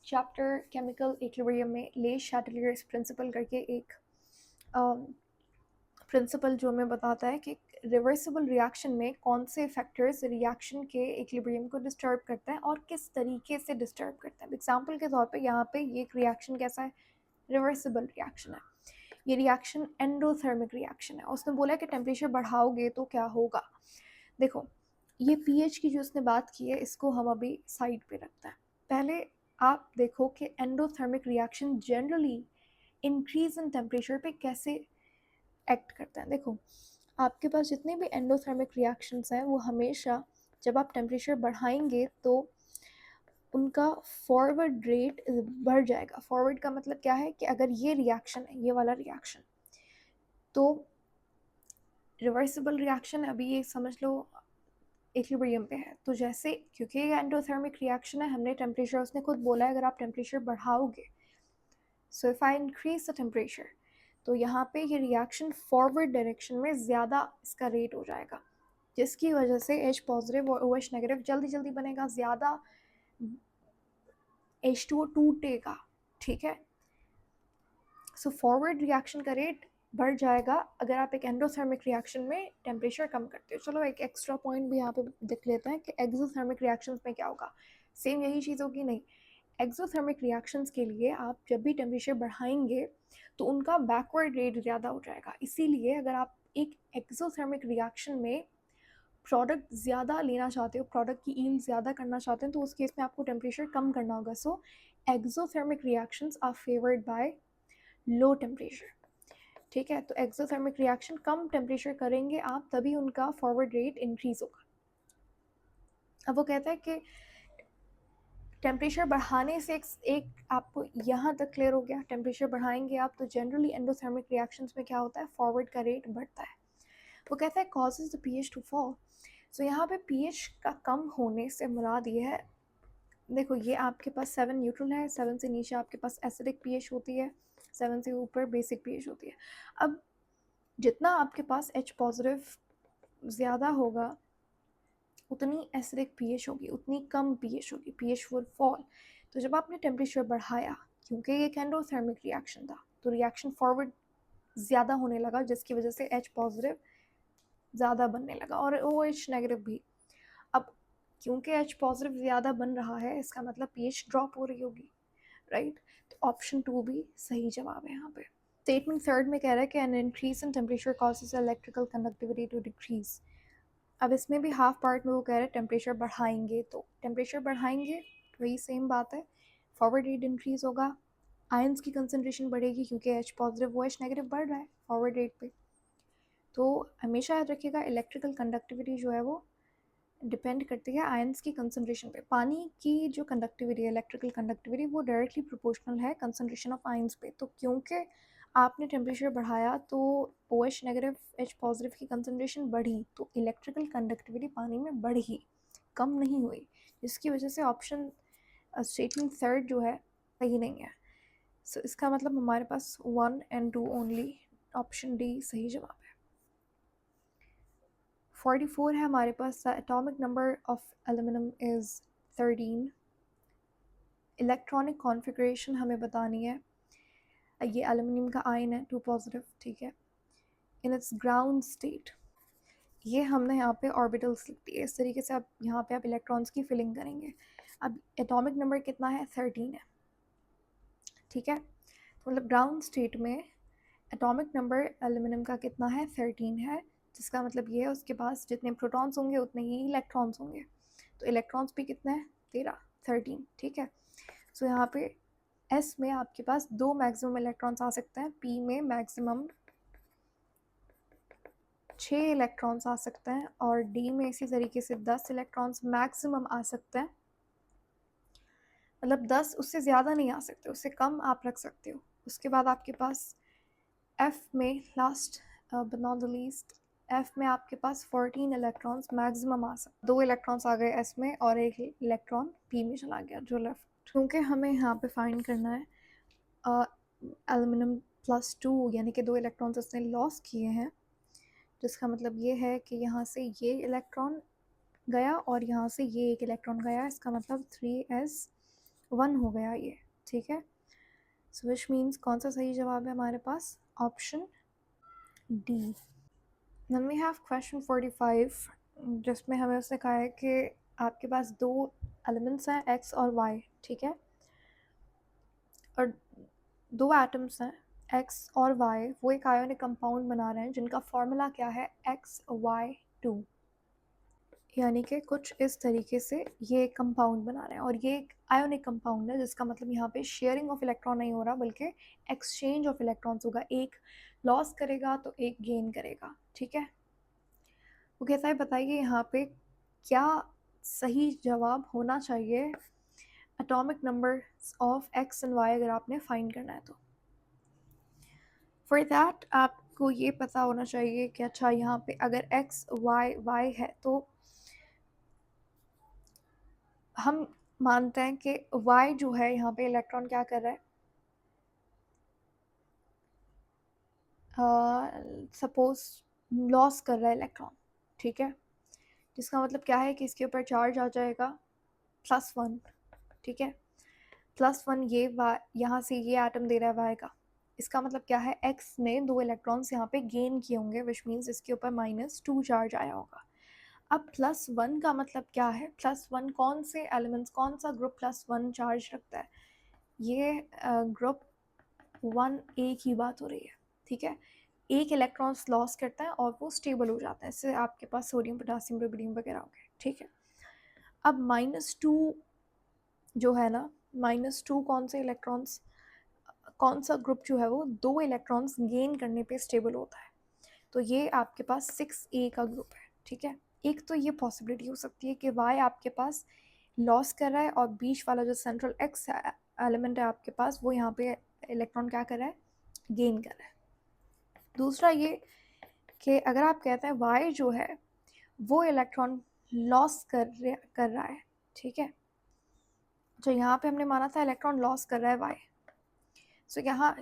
A: चैप्टर केमिकल इक्विलिब्रियम में, ले शैटेलियर्स प्रिंसिपल करके एक प्रिंसिपल जो हमें बताता है कि रिवर्सिबल रिएक्शन में कौन से फैक्टर्स रिएक्शन के इक्विलिब्रियम को डिस्टर्ब करते हैं और किस तरीके से डिस्टर्ब करते हैं। एग्जांपल के तौर पे यहाँ पे ये एक रिएक्शन कैसा है? रिवर्सिबल रिएक्शन है। ये रिएक्शन एंडोथर्मिक रिएक्शन है। उसने बोला कि टेम्परेचर बढ़ाओगे तो क्या होगा। देखो, ये पीएच की जो उसने बात की है इसको हम अभी साइड पे रखते हैं। पहले आप देखो कि endothermic reaction generally increase in temperature पे कैसे एक्ट करते हैं। देखो, आपके पास जितने भी एंडोथर्मिक रिएक्शंस हैं वो हमेशा जब आप टेम्परेचर बढ़ाएंगे तो उनका फॉरवर्ड रेट बढ़ जाएगा। फॉरवर्ड का मतलब क्या है कि अगर ये रिएक्शन है, ये वाला रिएक्शन, तो रिवर्सिबल रिएक्शन है, अभी ये समझ लो इक्विलिब्रियम पे है, तो जैसे क्योंकि ये एंडोथर्मिक रिएक्शन है, हमने टेम्परेचर, उसने खुद बोला है अगर आप टेम्परेचर बढ़ाओगे, so if I increase the temperature, तो यहाँ पे ये रिएक्शन फॉरवर्ड डायरेक्शन में ज़्यादा इसका रेट हो जाएगा, जिसकी वजह से H पॉजिटिव और OH नेगेटिव जल्दी जल्दी बनेगा, ज़्यादा H2O टूटेगा, ठीक है। सो फॉरवर्ड रिएक्शन का रेट बढ़ जाएगा अगर आप एक एंडोथर्मिक रिएक्शन में टेम्परेचर कम करते हो। चलो एक एक्स्ट्रा पॉइंट भी यहाँ पे देख लेते हैं कि एक्सोथर्मिक रिएक्शंस में क्या होगा। सेम यही चीज़ होगी? नहीं, एक्सोथर्मिक रिएक्शंस के लिए आप जब भी टेम्परेचर बढ़ाएंगे तो उनका बैकवर्ड रेट ज़्यादा हो जाएगा। इसीलिए अगर आप एक एक्सोथर्मिक रिएक्शन में प्रोडक्ट ज़्यादा लेना चाहते हो, प्रोडक्ट की ईल्ड ज़्यादा करना चाहते हैं, तो उस केस में आपको टेम्परेचर कम करना होगा। So exothermic reactions are favoured by low temperature, ठीक है। तो एक्सोथर्मिक रिएक्शन कम टेम्परेचर करेंगे आप, तभी उनका फॉरवर्ड रेट इंक्रीज होगा। अब वो कहता है कि टेम्परेचर बढ़ाने से एक आपको यहाँ तक क्लियर हो गया, टेम्परेचर बढ़ाएंगे आप तो जनरली एंडोथर्मिक रिएक्शंस में क्या होता है? फॉरवर्ड का रेट बढ़ता है। वो कहता है causes the pH to fall. So यहाँ पे पीएच का कम होने से मुराद ये है, देखो ये आपके पास 7 न्यूट्रल है, 7 से नीचे आपके पास एसिडिक पीएच होती है, 7 से ऊपर बेसिक पीएच होती है। अब जितना आपके पास H पॉजिटिव ज़्यादा होगा उतनी एसिडिक पीएच होगी, उतनी कम पीएच होगी, पीएच विल फॉल। तो जब आपने टेम्परेचर बढ़ाया, क्योंकि ये एक एंडोथर्मिक रिएक्शन था, तो रिएक्शन फॉरवर्ड ज़्यादा होने लगा, जिसकी वजह से H पॉजिटिव ज़्यादा बनने लगा और OH नेगेटिव भी। अब क्योंकि H पॉजिटिव ज़्यादा बन रहा है, इसका मतलब पीएच ड्रॉप हो रही होगी, राइट। तो ऑप्शन 2 भी सही जवाब है यहाँ पे। स्टेटमेंट 3 में कह रहा है कि an increase in temperature causes electrical conductivity to decrease. अब इसमें भी हाफ पार्ट में वो कह रहे हैं टेम्परेचर बढ़ाएंगे, तो टेम्परेचर बढ़ाएंगे वही सेम बात है, फॉरवर्ड रेट इंक्रीज होगा, आयंस की कंसनट्रेशन बढ़ेगी क्योंकि H पॉजिटिव OH नेगेटिव बढ़ रहा है फॉरवर्ड रेट पे। तो हमेशा याद रखिएगा इलेक्ट्रिकल कंडक्टिविटी जो है वो डिपेंड करती है आयंस की कंसनट्रेशन पे। पानी की जो कंडक्टिविटी है, इलेक्ट्रिकल कंडक्टिविटी, वो डायरेक्टली प्रोपोर्शनल है कंसनट्रेशन ऑफ आयंस पे। तो क्योंकि आपने टेम्परेचर बढ़ाया तो OH नेगेटिव H पॉजिटिव की कंसनट्रेशन बढ़ी, तो इलेक्ट्रिकल कंडक्टिविटी पानी में बढ़ी, कम नहीं हुई, जिसकी वजह से ऑप्शन स्टेटमेंट 3 जो है सही नहीं है। सो इसका मतलब हमारे पास 1 and 2 ओनली, ऑप्शन डी सही जवाब है। 44 है हमारे पास, the atomic number of aluminium is 13। Electronic configuration हमें बतानी है। ये एल्युमिनियम का आयन है 2 पॉजिटिव, ठीक है। इन इट्स ग्राउंड स्टेट ये हमने यहाँ पे ऑर्बिटल्स लिख दिए। इस तरीके से अब यहाँ पे आप इलेक्ट्रॉन्स की फिलिंग करेंगे। अब एटॉमिक नंबर कितना है? 13 है, ठीक है। तो मतलब ग्राउंड स्टेट में एटॉमिक नंबर एल्युमिनियम का कितना है? 13 है, जिसका मतलब ये है उसके पास जितने प्रोटॉन्स होंगे उतने ही इलेक्ट्रॉन्स होंगे। तो इलेक्ट्रॉन्स भी कितने हैं? 13, ठीक है। सो यहाँ पे एस में आपके पास 2 मैक्सिमम इलेक्ट्रॉन्स आ सकते हैं, पी में मैक्सिमम 6 इलेक्ट्रॉन्स आ सकते हैं और डी में इसी तरीके से 10 इलेक्ट्रॉन्स मैक्सिमम आ सकते हैं। मतलब 10, उससे ज़्यादा नहीं आ सकते, उससे कम आप रख सकते हो। उसके बाद आपके पास एफ में last but not the least, F में आपके पास 14 इलेक्ट्रॉन्स मैक्सिमम आ सकते। 2 इलेक्ट्रॉन्स आ गए एस में और 1 इलेक्ट्रॉन पी में चला गया जो लेफ्ट। क्योंकि हमें यहाँ पे फाइंड करना है एल्युमिनियम +2 यानी कि 2 इलेक्ट्रॉन्स उसने लॉस किए हैं, जिसका मतलब ये है कि यहाँ से ये इलेक्ट्रॉन गया और यहाँ से ये 1 इलेक्ट्रॉन गया। इसका मतलब 3s1 हो गया ये, ठीक है। सो विच मीन्स कौन सा सही जवाब है हमारे पास? Option D. Then we have question 45, जिसमें हमें उसने कहा है कि आपके पास 2 एलिमेंट्स हैं एक्स और वाई, ठीक है। और 2 एटम्स हैं एक्स और वाई, वो एक आयोनिक कंपाउंड बना रहे हैं जिनका फॉर्मूला क्या है? XY2, यानी कि कुछ इस तरीके से ये एक कंपाउंड बना रहे हैं और ये एक आयोनिक कंपाउंड है, जिसका मतलब यहाँ पे शेयरिंग ऑफ इलेक्ट्रॉन नहीं हो रहा बल्कि एक्सचेंज ऑफ इलेक्ट्रॉन्स होगा। एक लॉस करेगा तो एक गेन करेगा, ठीक है। वो कहता है बताइए यहाँ पे क्या सही जवाब होना चाहिए atomic number of X and Y अगर आपने फाइंड करना है तो। फॉर दैट आपको ये पता होना चाहिए कि अच्छा यहाँ पे अगर एक्स वाई वाई है तो हम मानते हैं कि y जो है यहाँ पे इलेक्ट्रॉन क्या कर रहा है? सपोज लॉस कर रहा है इलेक्ट्रॉन, ठीक है। जिसका मतलब क्या है कि इसके ऊपर चार्ज आ जाएगा +1, ठीक है। +1 ये यहाँ से ये एटम दे रहा है y का। इसका मतलब क्या है? x ने 2 इलेक्ट्रॉन्स यहाँ पे गेन किए होंगे, विच मीन्स इसके ऊपर -2 चार्ज आया होगा। अब +1 का मतलब क्या है? +1 कौन से एलिमेंट्स, कौन सा ग्रुप +1 चार्ज रखता है? ये ग्रुप 1A की बात हो रही है, ठीक है। एक इलेक्ट्रॉन्स लॉस करता है और वो स्टेबल हो जाता है, इससे आपके पास सोडियम पोटासियम रुबिडियम वगैरह हो गए, ठीक है। अब -2 जो है ना, -2 कौन से इलेक्ट्रॉन्स, कौन सा ग्रुप जो है वो 2 इलेक्ट्रॉन्स गेन करने पे स्टेबल होता है? तो ये आपके पास 6A का ग्रुप है, ठीक है। एक तो ये पॉसिबिलिटी हो सकती है कि वाई आपके पास लॉस कर रहा है और बीच वाला जो सेंट्रल एक्स एलिमेंट है आपके पास, वो यहाँ पे इलेक्ट्रॉन क्या कर रहा है? गेन कर रहा है। दूसरा ये कि अगर आप कहते हैं वाई जो है वो इलेक्ट्रॉन लॉस कर रहा है, ठीक है। तो यहाँ पे हमने माना था इलेक्ट्रॉन लॉस कर रहा है वाई, सो यहाँ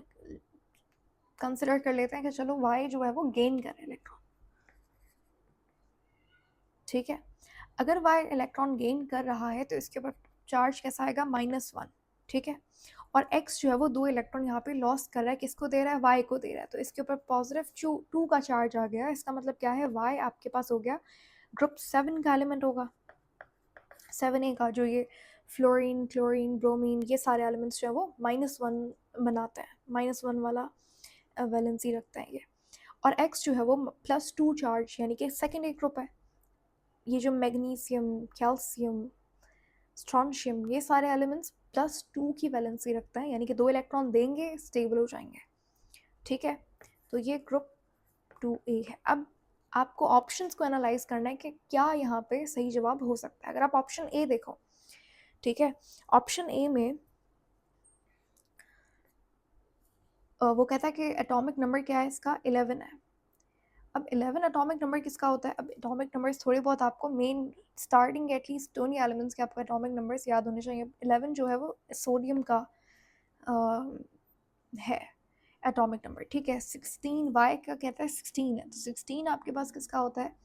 A: कंसिडर कर लेते हैं कि चलो वाई जो है वो गेन कर रहा है इलेक्ट्रॉन, ठीक है। अगर वाई इलेक्ट्रॉन गेन कर रहा है तो इसके ऊपर चार्ज कैसा आएगा? -1, ठीक है। और x जो है वो 2 इलेक्ट्रॉन यहाँ पे लॉस कर रहा है, किसको दे रहा है? y को दे रहा है, तो इसके ऊपर +2 का चार्ज आ गया। इसका मतलब क्या है? y आपके पास हो गया ग्रुप 7 का एलिमेंट होगा, 7A का, जो ये फ्लोरीन क्लोरीन ब्रोमीन ये सारे एलिमेंट्स जो है वो -1 बनाते हैं, -1 वाला वैलेंसी रखते हैं ये। और x जो है वो +2 चार्ज यानी कि सेकेंड ए ग्रुप है। ये जो मैग्नीशियम कैल्शियम स्ट्रॉन्शियम ये सारे एलिमेंट्स +2 की वैलेंसी रखते हैं, यानी कि 2 इलेक्ट्रॉन देंगे स्टेबल हो जाएंगे, ठीक है। तो ये ग्रुप 2A है। अब आपको ऑप्शंस को एनालाइज करना है कि क्या यहाँ पे सही जवाब हो सकता है। अगर आप ऑप्शन ए देखो, ठीक है, ऑप्शन ए में वो कहता है कि एटॉमिक नंबर क्या है इसका? 11 है। अब 11 एटॉमिक नंबर किसका होता है? अब एटॉमिक नंबर्स थोड़े बहुत आपको मेन स्टार्टिंग एटलीस्ट दोनों एलिमेंट्स के आपको एटॉमिक नंबर्स याद होने चाहिए। 11 जो है वो सोडियम का है एटॉमिक नंबर, ठीक है। 16 वाई का कहता है 16 है, तो 16 आपके पास किसका होता है?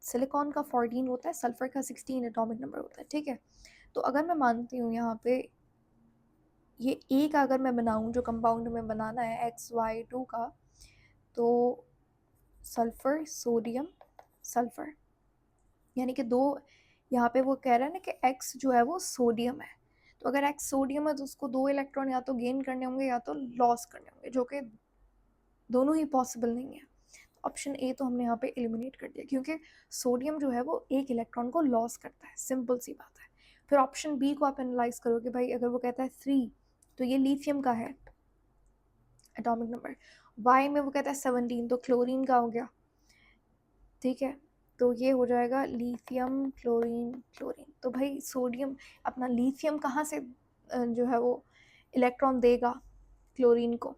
A: सिलिकॉन का 14 होता है, सल्फर का 16 एटॉमिक नंबर होता है, ठीक है। तो अगर मैं मानती हूँ यहाँ पे ये एक अगर मैं बनाऊँ जो कंपाउंड में बनाना है XY2 का, तो सल्फ़र, सोडियम, सल्फ़र, यानी कि 2 यहाँ पे वो कह रहा है ना कि X जो है वो सोडियम है। तो अगर X सोडियम है तो उसको 2 इलेक्ट्रॉन या तो गेन करने होंगे या तो लॉस करने होंगे, जो कि दोनों ही पॉसिबल नहीं है। ऑप्शन ए तो हमने यहाँ पे एलिमिनेट कर दिया, क्योंकि सोडियम जो है वो 1 इलेक्ट्रॉन को लॉस करता है, सिंपल सी बात है। फिर ऑप्शन बी को आप एनालाइज़ करोगे भाई, अगर वो कहता है 3 तो ये लिथियम का है एटॉमिक नंबर, वाई में वो कहता है 17 तो क्लोरीन का हो गया, ठीक है। तो ये हो जाएगा लिथियम, क्लोरीन, क्लोरीन। तो भाई सोडियम अपना लिथियम कहाँ से जो है वो इलेक्ट्रॉन देगा क्लोरीन को,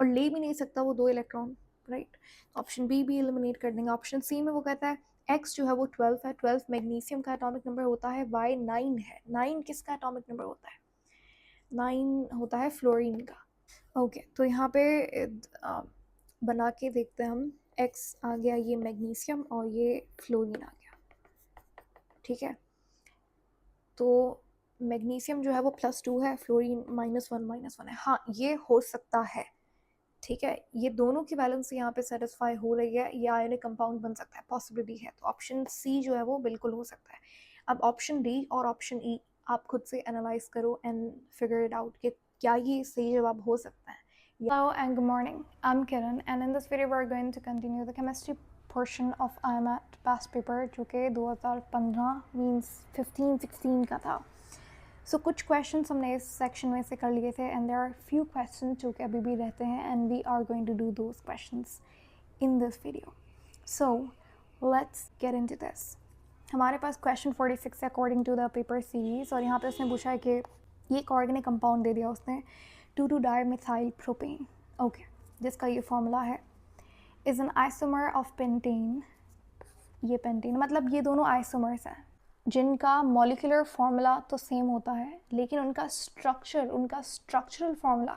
A: और ले भी नहीं सकता वो 2 इलेक्ट्रॉन, राइट। ऑप्शन बी भी एलिमिनेट कर देंगे। ऑप्शन सी में वो कहता है एक्स जो है वो 12 है, 12 मैग्नीशियम का एटॉमिक नंबर होता है, वाई 9 है, 9 किसका एटॉमिक नंबर होता है, 9 होता है फ्लोरीन का। ओके, तो यहाँ पे बना के देखते हैं हम, एक्स आ गया ये मैग्नीशियम और ये फ्लोरीन आ गया, ठीक है। तो मैग्नीशियम जो है वो +2 है, फ्लोरीन -1 है। हाँ, ये हो सकता है, ठीक है, ये दोनों की बैलेंस यहाँ पे सेटिस्फाई हो रही है, ये आयनिक कंपाउंड बन सकता है, पॉसिबिलिटी है। तो ऑप्शन सी जो है वो बिल्कुल हो सकता है। अब ऑप्शन डी और ऑप्शन ई आप खुद से एनालाइज करो एंड फिगर इट आउट कि क्या ये सही जवाब हो सकता है। Hello and good morning. I'm Kiran, and in this video we're going to continue the chemistry portion of IMAT past paper, जो कि 2015 means 15-16 का था। So कुछ questions हमने इस section में से कर लिए थे, and there are few questions जो कि अभी भी रहते हैं, and we are going to do those questions in this video. So let's get into this. हमारे पास question 46 है according to the paper series, और यहाँ पे उसने पूछा है कि ये एक ऑर्गेनिक कंपाउंड दे दिया उसने 2,2-dimethyl propane, ओके, जिसका ये फॉर्मूला है is an isomer of pentane. ये पेंटेन मतलब ये दोनों आइसोमर्स हैं जिनका मॉलिक्यूलर फार्मूला तो सेम होता है, लेकिन उनका स्ट्रक्चरल फार्मूला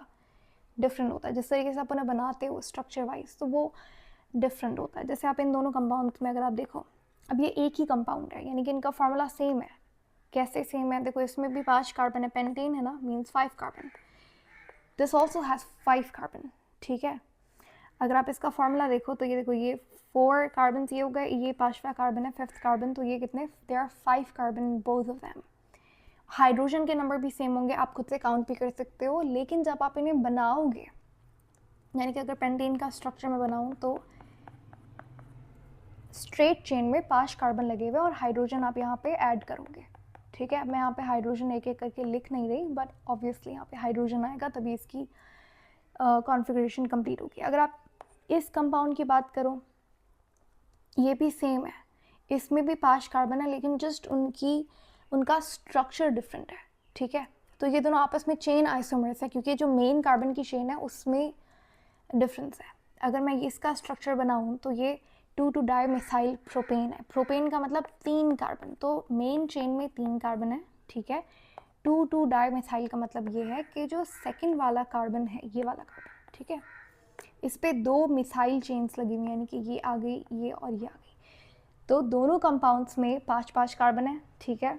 A: डिफरेंट होता है। जिस तरीके से आप उन्हें बनाते हो स्ट्रक्चर वाइज, तो वो डिफरेंट होता है। जैसे आप इन दोनों कंपाउंड्स में अगर आप देखो, अब ये एक ही कंपाउंड है, यानी कि इनका फार्मूला सेम है। कैसे सेम है, देखो इसमें भी 5 कार्बन है, पेंटेन है ना, means 5 carbon. This also has 5 carbon, ठीक है। अगर आप इसका फार्मूला देखो तो ये देखो, ये 4 कार्बन ये हो गए, ये 5वां कार्बन है, 5th कार्बन, तो ये कितने, they are 5 carbon both of them. Hydrogen के नंबर भी सेम होंगे, आप खुद से काउंट भी कर सकते हो, लेकिन जब आप इन्हें बनाओगे, यानी कि अगर पेंटेन का स्ट्रक्चर में बनाऊँ तो स्ट्रेट चेन में 5 कार्बन लगे हुए और हाइड्रोजन आप यहाँ पे ऐड करोगे, ठीक है। मैं यहाँ पे हाइड्रोजन एक एक करके लिख नहीं रही, बट ऑब्वियसली यहाँ पे हाइड्रोजन आएगा तभी इसकी कॉन्फ़िगरेशन कंप्लीट होगी। अगर आप इस कंपाउंड की बात करो, ये भी सेम है, इसमें भी 5 कार्बन है, लेकिन जस्ट उनका स्ट्रक्चर डिफरेंट है, ठीक है। तो ये दोनों आपस में चेन आइसोमर्स है, क्योंकि जो मेन कार्बन की चेन है उसमें डिफरेंस है। अगर मैं इसका स्ट्रक्चर बनाऊँ तो ये 2,2-dimethyl प्रोपेन है। प्रोपेन का मतलब 3 कार्बन, तो मेन चेन में 3 कार्बन है, ठीक है। 2,2-dimethyl का मतलब ये है कि जो सेकंड वाला कार्बन है, ये वाला कार्बन, ठीक है, इस पे 2 मिथाइल चेन्स लगी हुई, यानी कि ये आ गई, ये और ये आ गई। तो दोनों कंपाउंड्स में 5-5 कार्बन है, ठीक है।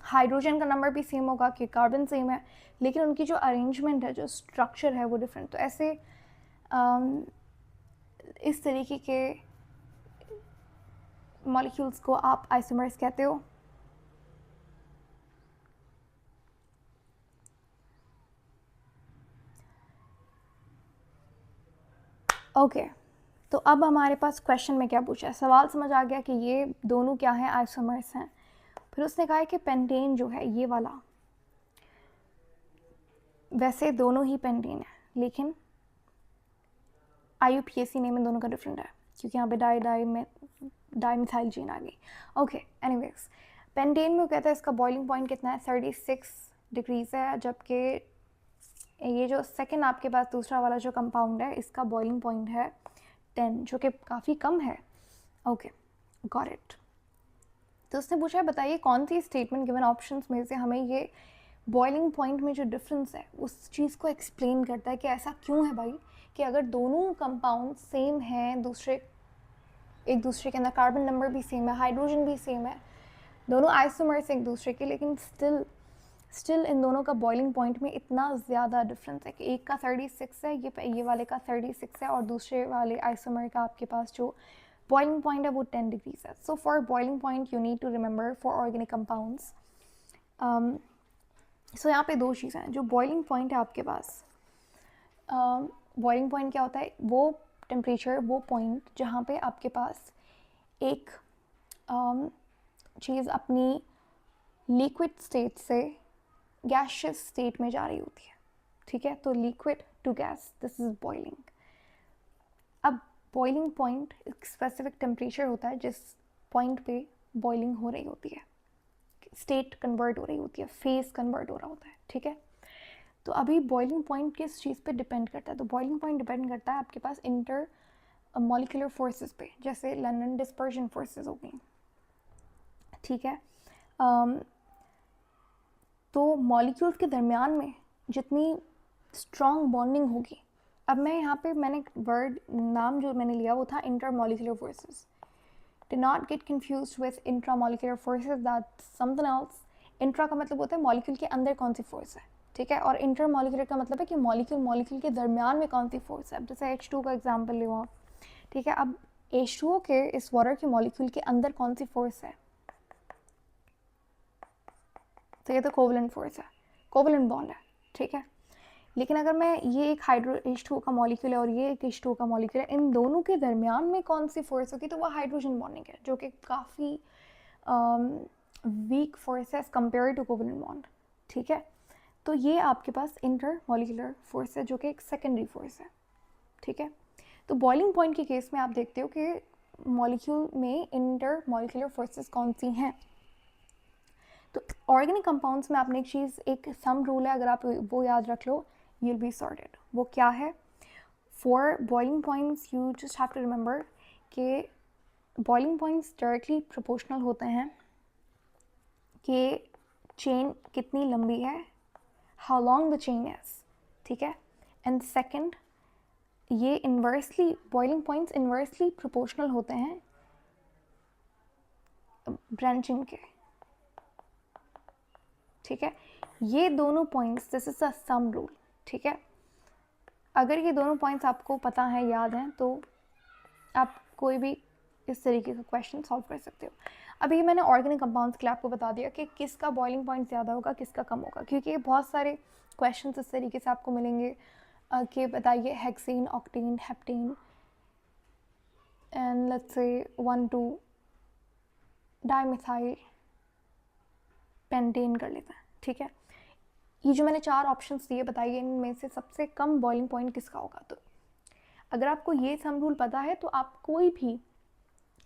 A: हाइड्रोजन का नंबर भी सेम होगा कि कार्बन सेम है, लेकिन उनकी जो अरेंजमेंट है, जो स्ट्रक्चर है वो डिफरेंट। तो ऐसे इस तरीके के मॉलिक्यूल्स को आप आइसोमर्स कहते हो। ओके, तो अब हमारे पास क्वेश्चन में क्या पूछा है, सवाल समझ आ गया कि ये दोनों क्या हैं, आइसोमर्स हैं। फिर उसने कहा है कि पेंटेन जो है ये वाला, वैसे दोनों ही पेंटेन है, लेकिन IUPAC नेम इन दोनों का डिफरेंट है, क्योंकि यहाँ पे डाइमिथाइल चेन आ गई। ओके, एनीवेज, पेंटेन में वो कहता है इसका बॉइलिंग पॉइंट कितना है, 36 डिग्रीज है, जबकि ये जो सेकंड आपके पास दूसरा वाला जो कंपाउंड है, इसका बॉइलिंग पॉइंट है 10, जो कि काफ़ी कम है। Okay, got it. तो उसने पूछा है बताइए कौन सी स्टेटमेंट गिवन ऑप्शंस में से हमें ये बॉइलिंग पॉइंट में जो डिफरेंस है उस चीज़ को एक्सप्लेन करता है कि ऐसा क्यों है भाई, कि अगर दोनों कंपाउंड सेम हैं, एक दूसरे के अंदर कार्बन नंबर भी सेम है, हाइड्रोजन भी सेम है, दोनों आइसोमर्स एक दूसरे के, लेकिन स्टिल स्टिल इन दोनों का बॉइलिंग पॉइंट में इतना ज़्यादा डिफरेंस है कि एक का 36 है, ये वाले का 36 है, और दूसरे वाले आइसोमर का आपके पास जो बॉइलिंग पॉइंट है वो 10 डिग्रीज है. So for boiling point you need to remember for organic compounds. So यहाँ पे दो चीज़ें हैं. जो बॉइलिंग पॉइंट है आपके पास, बॉइलिंग पॉइंट क्या होता है? वो टेम्परेचर, वो पॉइंट जहाँ पे आपके पास एक चीज़ अपनी लिक्विड स्टेट से गैशियस स्टेट में जा रही होती है. ठीक है, तो liquid to gas, this is boiling. अब बॉइलिंग पॉइंट एक स्पेसिफिक टेम्परेचर होता है जिस पॉइंट पे बॉइलिंग हो रही होती है, स्टेट कन्वर्ट हो रही होती है, फेस कन्वर्ट हो रहा होता है. ठीक है, तो अभी बॉइलिंग पॉइंट किस चीज़ पे डिपेंड करता है? तो बॉइलिंग पॉइंट डिपेंड करता है आपके पास इंटर मॉलिक्यूलर फोर्सेस पे, जैसे लंदन डिस्पर्जन फोर्सेस हो गई. ठीक है, तो मॉलिक्यूल्स के दरमियान में जितनी स्ट्रॉन्ग बॉन्डिंग होगी, अब मैं यहाँ पे मैंने वर्ड नाम जो मैंने लिया वो था inter molecular forces. Do not get confused with intramolecular forces, that's something else. Intra का मतलब होता है मॉलिक्यूल के अंदर कौन सी फोर्स है. ठीक है, और इंटरमॉलिक्यूलर का मतलब है कि मॉलिक्यूल के दरमियान में कौन सी फोर्स है. अब जैसे H2 का एग्जांपल लो आप. ठीक है, अब H2O के इस वाटर के मॉलिक्यूल के अंदर कौन सी फोर्स है? तो ये तो कोवलेंट फोर्स है, कोवलेंट बॉन्ड है. ठीक है, लेकिन अगर मैं ये एक हाइड्रो H2O का मॉलिक्यूल है और ये एक H2O का मॉलिक्यूल है, इन दोनों के दरमियान में कौन सी फोर्स होगी? तो वो हाइड्रोजन बॉन्डिंग है, जो कि काफ़ी वीक फोर्स है as compare to covalent bond. ठीक है, तो ये आपके पास इंटर मॉलिक्यूलर फोर्स है जो कि एक सेकेंडरी फोर्स है. ठीक है, तो बॉइलिंग पॉइंट के केस में आप देखते हो कि मॉलिक्यूल में इंटर मॉलिक्यूलर फोर्सेस कौन सी हैं. तो ऑर्गेनिक कंपाउंड्स में आपने एक चीज़, एक सम रूल है, अगर आप वो याद रख लो, you'll be sorted. वो क्या है? For boiling points you just have to remember कि बॉइलिंग पॉइंट्स डायरेक्टली प्रोपोर्शनल होते हैं कि चेन कितनी लंबी है, how long the chain is. ठीक है, एंड सेकंड, ये inversely, boiling points inversely proportional होते हैं ब्रांचिंग के. ठीक है, ये दोनों points, this is a some rule. ठीक है, अगर ये दोनों पॉइंट्स आपको पता है, याद हैं, तो आप कोई भी इस तरीके का क्वेश्चन सॉल्व कर सकते हो. अभी मैंने ऑर्गेनिक कंपाउंड्स के लिए आपको बता दिया कि किसका बॉइलिंग पॉइंट ज़्यादा होगा, किसका कम होगा, क्योंकि बहुत सारे क्वेश्चन इस तरीके से आपको मिलेंगे कि बताइए hexane, octane, heptane and let's say 1,2 dimethyl pentane कर लेते हैं. ठीक है, ये जो मैंने 4 ऑप्शंस दिए, बताइए इनमें से सबसे कम बॉइलिंग पॉइंट किसका होगा. तो अगर आपको ये सम रूल पता है तो आप कोई भी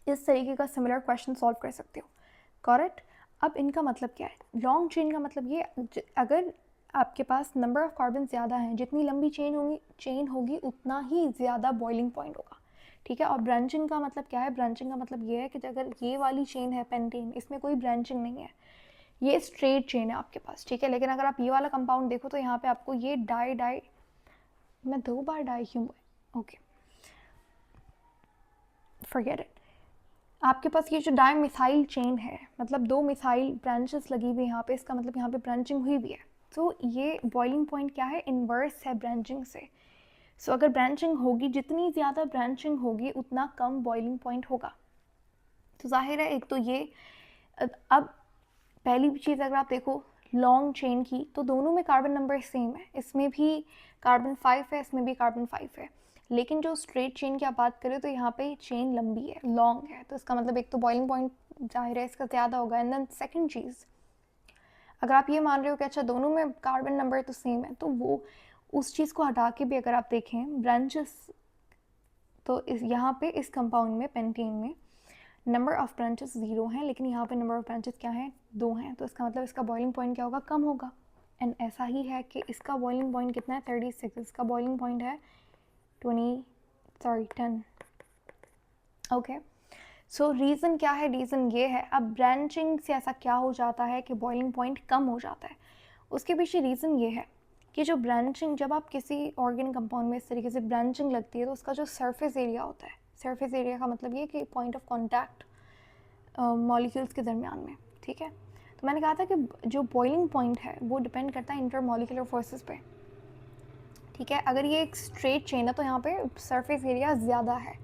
A: इस तरीके का सिमिलर क्वेश्चन सॉल्व कर सकते हो. करेक्ट. अब इनका मतलब क्या है? लॉन्ग चेन का मतलब ये, अगर आपके पास नंबर ऑफ कार्बन ज़्यादा हैं, जितनी लंबी चेन होगी उतना ही ज़्यादा बॉइलिंग पॉइंट होगा. ठीक है, और ब्रांचिंग का मतलब क्या है? ब्रांचिंग का मतलब ये है कि अगर ये वाली चेन है पेंटेन, इसमें कोई ब्रांचिंग नहीं है, ये स्ट्रेट चेन है आपके पास. ठीक है, लेकिन अगर आप ये वाला कंपाउंड देखो तो यहाँ पे आपको ये डाई मैं 2 बार डाई क्यों, ओके फॉरगेट इट. आपके पास ये जो डाई मिथाइल चेन है, मतलब 2 मिथाइल ब्रांचेस लगी हुई यहाँ पे, इसका मतलब यहाँ पे ब्रांचिंग हुई भी है. तो ये बॉइलिंग पॉइंट क्या है? इन्वर्स है ब्रांचिंग से. सो अगर ब्रांचिंग होगी, जितनी ज़्यादा ब्रांचिंग होगी उतना कम बॉइलिंग पॉइंट होगा. तो जाहिर है, एक तो ये, अब पहली चीज़ अगर आप देखो लॉन्ग चेन की, तो दोनों में कार्बन नंबर सेम है, इसमें भी कार्बन 5 है, इसमें भी कार्बन 5 है. लेकिन जो स्ट्रेट चेन की आप बात करें तो यहाँ पे चेन लंबी है, लॉन्ग है, तो इसका मतलब एक तो बॉइलिंग पॉइंट जाहिर है इसका ज़्यादा होगा. एंड देन सेकंड चीज़, अगर आप ये मान रहे हो कि अच्छा दोनों में कार्बन नंबर तो सेम है, तो वो उस चीज़ को हटा के भी अगर आप देखें ब्रांचेस, तो इस यहाँ पे इस कंपाउंड में, पेंटेन में, नंबर ऑफ ब्रांचेस 0 हैं, लेकिन यहाँ पे नंबर ऑफ ब्रांचेस क्या हैं? 2 हैं. तो इसका मतलब इसका बॉइलिंग पॉइंट क्या होगा? कम होगा. एंड ऐसा ही है कि इसका बॉइलिंग पॉइंट कितना है? 36. इसका बॉइलिंग पॉइंट है 10. ओके, सो रीज़न क्या है? रीज़न ये है, अब ब्रांचिंग से ऐसा क्या हो जाता है कि बॉइलिंग पॉइंट कम हो जाता है? उसके पीछे रीज़न ये है कि जो ब्रांचिंग, जब आप किसी ऑर्गेनिक कंपाउंड में इस तरीके से ब्रांचिंग लगती है तो उसका जो सरफेस एरिया होता है, सरफेस एरिया का मतलब ये कि पॉइंट ऑफ कॉन्टैक्ट मॉलिक्यूल्स के दरमियान में. ठीक है, तो मैंने कहा था कि जो बॉइलिंग पॉइंट है वो डिपेंड करता है इंटरमॉलिक्यूलर फोर्सेस पे, ठीक है। अगर ये एक स्ट्रेट चेन है तो यहाँ पे सरफेस एरिया ज़्यादा है।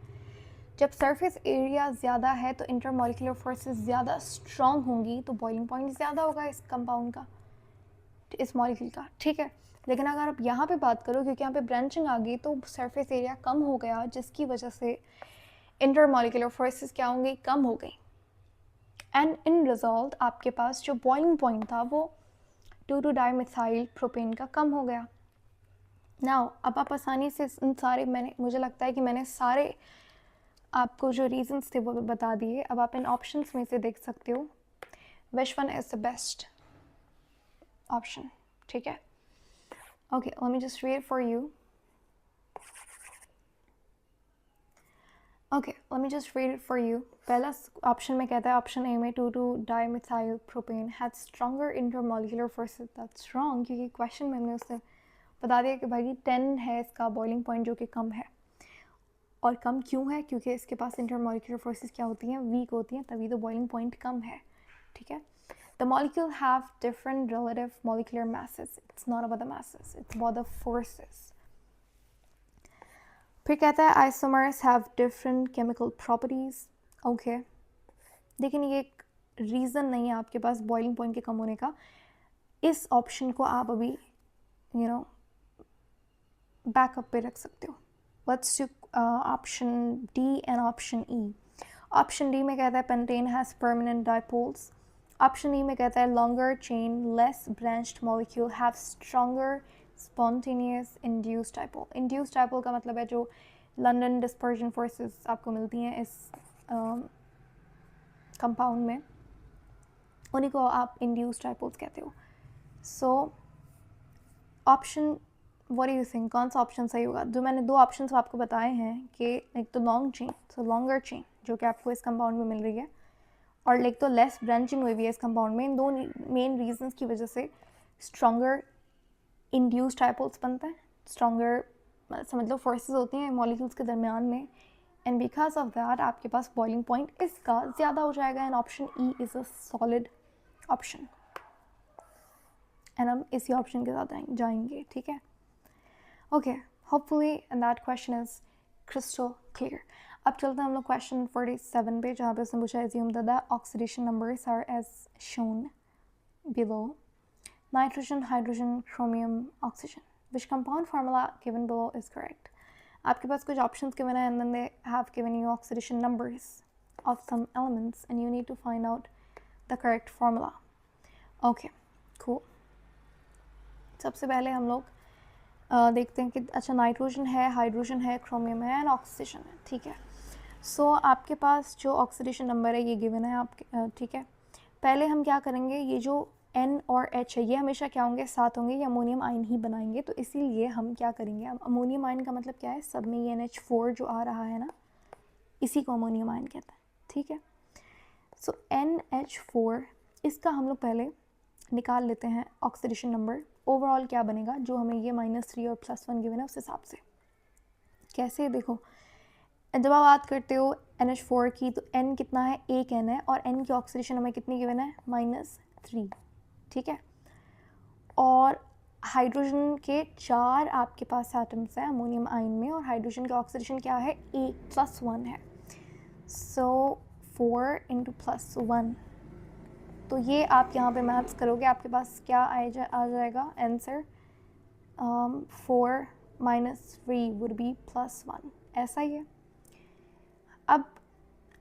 A: जब सरफेस एरिया ज़्यादा है तो इंटरमॉलिक्यूलर फोर्सेस ज़्यादा स्ट्रॉन्ग होंगी, तो बॉइलिंग पॉइंट ज़्यादा होगा इस कंपाउंड का, इस मॉलिक्यूल का, ठीक है। लेकिन अगर आप यहाँ पे बात करो, क्योंकि यहाँ पे ब्रांचिंग आ गई तो सरफेस एरिया कम हो गया, जिसकी वजह से इंटरमॉलिक्यूलर फोर्सेस क्या होंगी, कम हो गई। एंड इन रिजल्ट आपके पास जो बॉइलिंग पॉइंट था वो 2,2 डाइमिथाइल प्रोपेन का कम हो गया। नाउ अब आप आसानी से इन सारे, मुझे लगता है कि मैंने सारे आपको जो रीजंस थे वो बता दिए। अब आप इन ऑप्शंस में से देख सकते हो which one is the best option, ठीक है। Okay, let me just read for you. Okay, let me just read for you. पहला ऑप्शन में कहता है, ऑप्शन ए में 2,2 dimethyl propane had stronger intermolecular forces. That's wrong, क्योंकि question में हमने उससे बता दिया कि भाई 10 है इसका बॉइलिंग पॉइंट, जो कि कम है। और कम क्यों है, क्योंकि इसके पास इंटरमॉलिक्यूलर फोर्सेस क्या होती हैं, वीक होती हैं, तभी तो बॉइलिंग पॉइंट कम है, ठीक है। The molecule have different relative molecular masses. It's not about the masses, it's about the forces. फिर कहता है isomers have different chemical properties. Okay, लेकिन ये एक रीज़न नहीं है आपके पास बॉइलिंग पॉइंट के कम होने का। इस ऑप्शन को आप अभी बैकअप पे रख सकते हो। Let's do option D and option E. Option D में कहता है pentane has permanent dipoles. Option E में कहता है longer chain less branched molecule have stronger spontaneous induced dipole. Induced dipole का मतलब है जो लंदन डिस्पर्जन फोर्सेस आपको मिलती हैं इस कंपाउंड में, उन्हीं को आप इंड्यूस्ड डाइपोल्स कहते हो। So option, what do you think, कौन सा ऑप्शन सही होगा? जो मैंने दो ऑप्शंस आपको बताए हैं कि एक तो लॉन्ग चेन, सो लॉन्गर चेन जो कि आपको इस कंपाउंड में मिल रही है, और लाइक तो लेस ब्रांचिंग हुई भी है इस कंपाउंड में। इन दो मेन रीजंस की वजह से स्ट्रॉन्गर इंड्यूस्ड डाइपोल्स बनते हैं। स्ट्रॉन्गर समझ लो फोर्सेस होती हैं मॉलिक्यूल्स के दरमियान में, एंड बिकॉज ऑफ दैट आपके पास बॉइलिंग पॉइंट इसका ज़्यादा हो जाएगा। And option E is a solid option, and हम इसी ऑप्शन के साथ जाएंगे, ठीक है। Okay, hopefully that question is crystal clear. अब चलते हैं हम लोग क्वेश्चन 47 पे, जहाँ पे उसने पूछा assume that the oxidation numbers are as shown below: nitrogen, hydrogen, chromium, oxygen. Which compound formula given below is correct? आपके पास कुछ ऑप्शंस गिवन है, and then they have given you oxidation numbers of some elements and you need to find out the correct formula. Okay, cool. सबसे पहले हम लोग देखते हैं कि अच्छा नाइट्रोजन है, हाइड्रोजन है, क्रोमियम है एंड ऑक्सीजन है, ठीक है। सो आपके पास जो ऑक्सीडेशन नंबर है ये गिवन है आपके, ठीक है। पहले हम क्या करेंगे, ये जो N और H है ये हमेशा क्या होंगे, साथ होंगे, ये अमोनियम आयन ही बनाएंगे। तो इसीलिए हम क्या करेंगे, हम अमोनियम आयन का मतलब क्या है, सब में ये NH4 जो आ रहा है ना, इसी को अमोनियम आयन कहते हैं, ठीक है। सो NH4 इसका हम लोग पहले निकाल लेते हैं ऑक्सीडेशन नंबर। ओवरऑल क्या बनेगा, जो हमें ये -3 और +1 गिवन है उस हिसाब से। कैसे, देखो जब आप बात करते हो NH4 की तो N कितना है, एक N है, और N की ऑक्सीडेशन हमें कितनी गिवन है, -3, ठीक है। और हाइड्रोजन के 4 आपके पास एटम्स हैं अमोनियम आयन में, और हाइड्रोजन की ऑक्सीडेशन क्या है, +1 है। सो 4 × +1, तो ये आप यहाँ पे मैथ्स करोगे, आपके पास क्या आ जाएगा आंसर, 4 - 3 वुड बी +1, ऐसा ही है। अब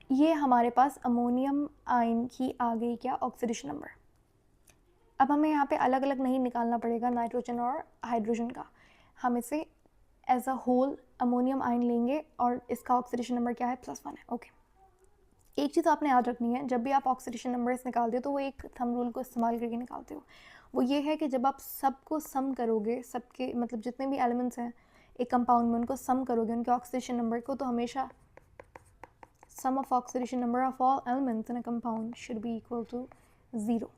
A: ये हमारे पास अमोनियम आयन की आ गई क्या, ऑक्सीडेशन नंबर। अब हमें यहाँ पे अलग अलग नहीं निकालना पड़ेगा नाइट्रोजन और हाइड्रोजन का, हम इसे as a whole ammonium ion लेंगे और इसका ऑक्सीडेशन नंबर क्या है, +1 है। ओके, एक चीज़ आपने याद रखनी है, जब भी आप ऑक्सीडेशन नंबर्स निकालते हो तो वो एक थंब रूल को इस्तेमाल करके निकालते हो। वो ये है कि जब आप सबको सम करोगे, सबके मतलब जितने भी एलिमेंट्स हैं एक कंपाउंड में उनको सम करोगे उनके ऑक्सीडेशन नंबर को, तो हमेशा sum of oxidation number of all elements in a compound should be equal to 0।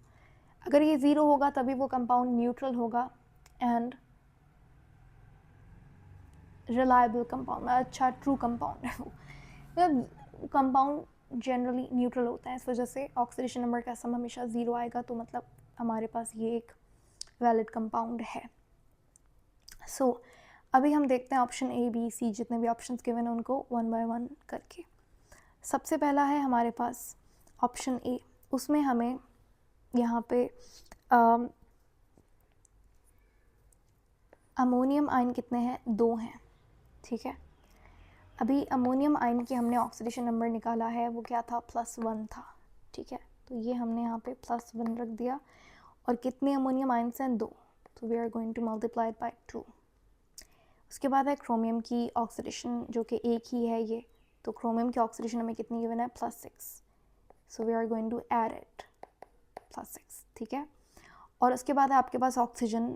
A: अगर ये 0 होगा तभी वो कंपाउंड न्यूट्रल होगा एंड रिलायबल कंपाउंड, अच्छा ट्रू कंपाउंड है वो। मतलब कंपाउंड जनरली न्यूट्रल होता है, इस वजह से ऑक्सीडेशन नंबर का सम हमेशा 0 आएगा, तो मतलब हमारे पास ये एक वैलिड कंपाउंड है। सो अभी हम देखते हैं ऑप्शन ए बी सी जितने भी ऑप्शंस गिवन हैं उनको वन बाय वन करके। सबसे पहला है हमारे पास ऑप्शन ए, उसमें हमें यहाँ पे अमोनियम आयन कितने हैं, 2 हैं, ठीक है। अभी अमोनियम आयन की हमने ऑक्सीडेशन नंबर निकाला है, वो क्या था, +1 था, ठीक है। तो ये हमने यहाँ पे +1 रख दिया, और कितने अमोनियम आयन्स हैं, 2, तो we are going to multiply it by 2। उसके बाद है क्रोमियम की ऑक्सीडेशन, जो कि एक ही है ये, तो क्रोमियम की ऑक्सीडेशन हमें कितनी गिवन है, +6, so we are going to add it, +6, ठीक है। और उसके बाद है आपके पास ऑक्सीजन,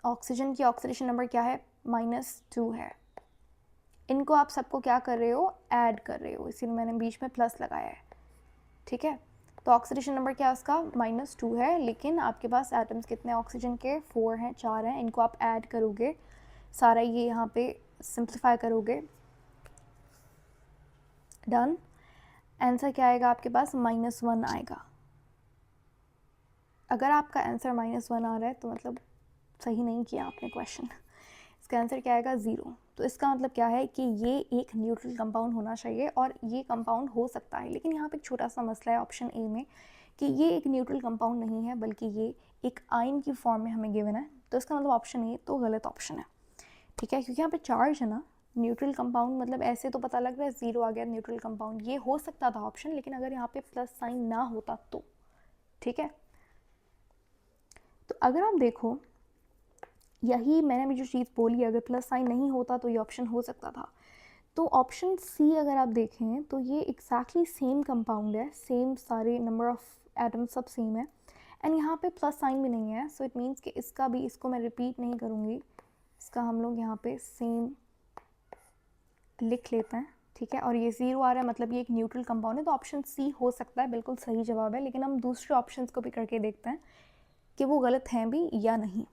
A: ऑक्सीजन की ऑक्सीडेशन नंबर क्या है, -2 है। इनको आप सबको क्या कर रहे हो, ऐड कर रहे हो, इसीलिए मैंने बीच में प्लस लगाया है, ठीक है। तो ऑक्सीडेशन नंबर क्या है उसका, -2 है, लेकिन आपके पास एटम्स कितने ऑक्सीजन के, 4 हैं, 4 हैं। इनको आप ऐड करोगे, सारा ये यहाँ पे सिंप्लीफाई करोगे, डन। आंसर क्या आएगा आपके पास, -1 आएगा। अगर आपका आंसर -1 आ रहा है तो मतलब सही नहीं किया आपने क्वेश्चन। इसका आंसर क्या आएगा, 0। तो इसका मतलब क्या है कि ये एक न्यूट्रल कंपाउंड होना चाहिए, और ये कंपाउंड हो सकता है, लेकिन यहाँ पे एक छोटा सा मसला है ऑप्शन ए में कि ये एक न्यूट्रल कंपाउंड नहीं है, बल्कि ये एक आयन की फॉर्म में हमें गिवन है। तो इसका मतलब ऑप्शन ए तो गलत ऑप्शन है, ठीक है, क्योंकि यहाँ पे चार्ज है ना, न्यूट्रल कंपाउंड मतलब ऐसे तो पता लग रहा है 0 आ गया न्यूट्रल कंपाउंड, ये हो सकता था ऑप्शन, लेकिन अगर यहाँ पे प्लस साइन ना होता तो, ठीक है। तो अगर आप देखो, यही मैंने भी जो चीज़ बोली, अगर प्लस साइन नहीं होता तो ये ऑप्शन हो सकता था। तो ऑप्शन सी अगर आप देखें तो ये एग्जैक्टली सेम कंपाउंड है, सेम सारे नंबर ऑफ एटम सब सेम है, एंड यहाँ पे प्लस साइन भी नहीं है, सो इट मीन्स कि इसका भी, इसको मैं रिपीट नहीं करूँगी, इसका हम लोग यहाँ पे सेम लिख लेते हैं, ठीक है। और ये 0 आ रहा है, मतलब ये एक न्यूट्रल कंपाउंड है, तो ऑप्शन सी हो सकता है, बिल्कुल सही जवाब है। लेकिन हम दूसरे ऑप्शंस को भी करके देखते हैं कि वो गलत हैं भी या नहीं।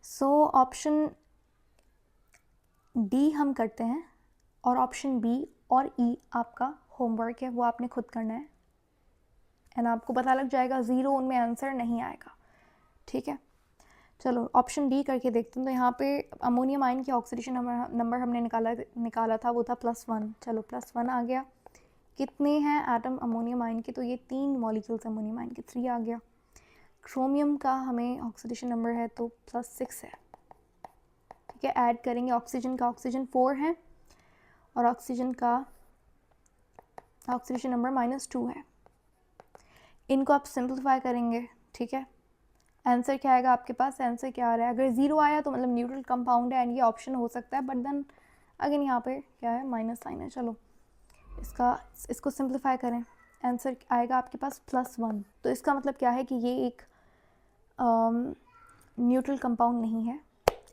A: सो ऑप्शन डी हम करते हैं, और ऑप्शन बी और ई आपका होमवर्क है, वो आपने खुद करना है, एंड आपको पता लग जाएगा 0 उनमें आंसर नहीं आएगा, ठीक है। चलो ऑप्शन डी करके देखते हैं। तो यहाँ पे अमोनियम आयन की ऑक्सीडेशन नंबर हमने निकाला था, वो था +1। चलो +1 आ गया। कितने हैं एटम अमोनियम आयन के, तो ये 3 मॉलिक्यूल्स अमोनियम आयन के, 3 आ गया। क्रोमियम का हमें ऑक्सीडेशन नंबर है तो +6 है, ठीक है। ऐड करेंगे ऑक्सीजन का, ऑक्सीजन 4 है, और ऑक्सीजन का ऑक्सीडेशन नंबर -2 है। इनको आप सिंप्लीफाई करेंगे, ठीक है। आंसर क्या आएगा आपके पास, आंसर क्या आ रहा है, अगर 0 आया तो मतलब न्यूट्रल कंपाउंड है, एंड ये ऑप्शन हो सकता है, बट देन अगेन यहाँ पे क्या है, माइनस साइन है। चलो इसको सिंप्लीफाई करें, आंसर आएगा आपके पास +1। तो इसका मतलब क्या है कि ये एक न्यूट्रल कंपाउंड नहीं है,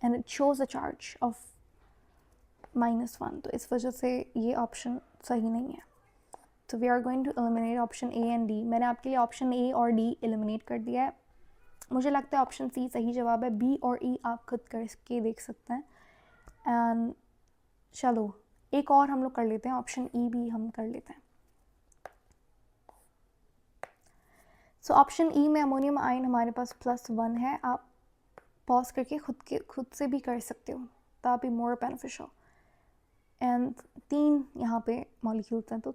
A: and it shows a charge of -1, तो इस वजह से ये ऑप्शन सही नहीं है। तो we are going to eliminate option A and D. मैंने आपके लिए ऑप्शन ए और डी एलिमिनेट कर दिया है। मुझे लगता है ऑप्शन सी सही जवाब है, बी और ई आप खुद करके देख सकते हैं। एंड चलो एक और हम लोग कर लेते हैं, ऑप्शन ई भी हम कर लेते हैं। सो ऑप्शन ई में अमोनियम आयन हमारे पास +1 है। आप पॉज करके खुद से भी कर सकते हो, that be more beneficial. And 3 यहाँ पे मॉलिक्यूल्स हैं, तो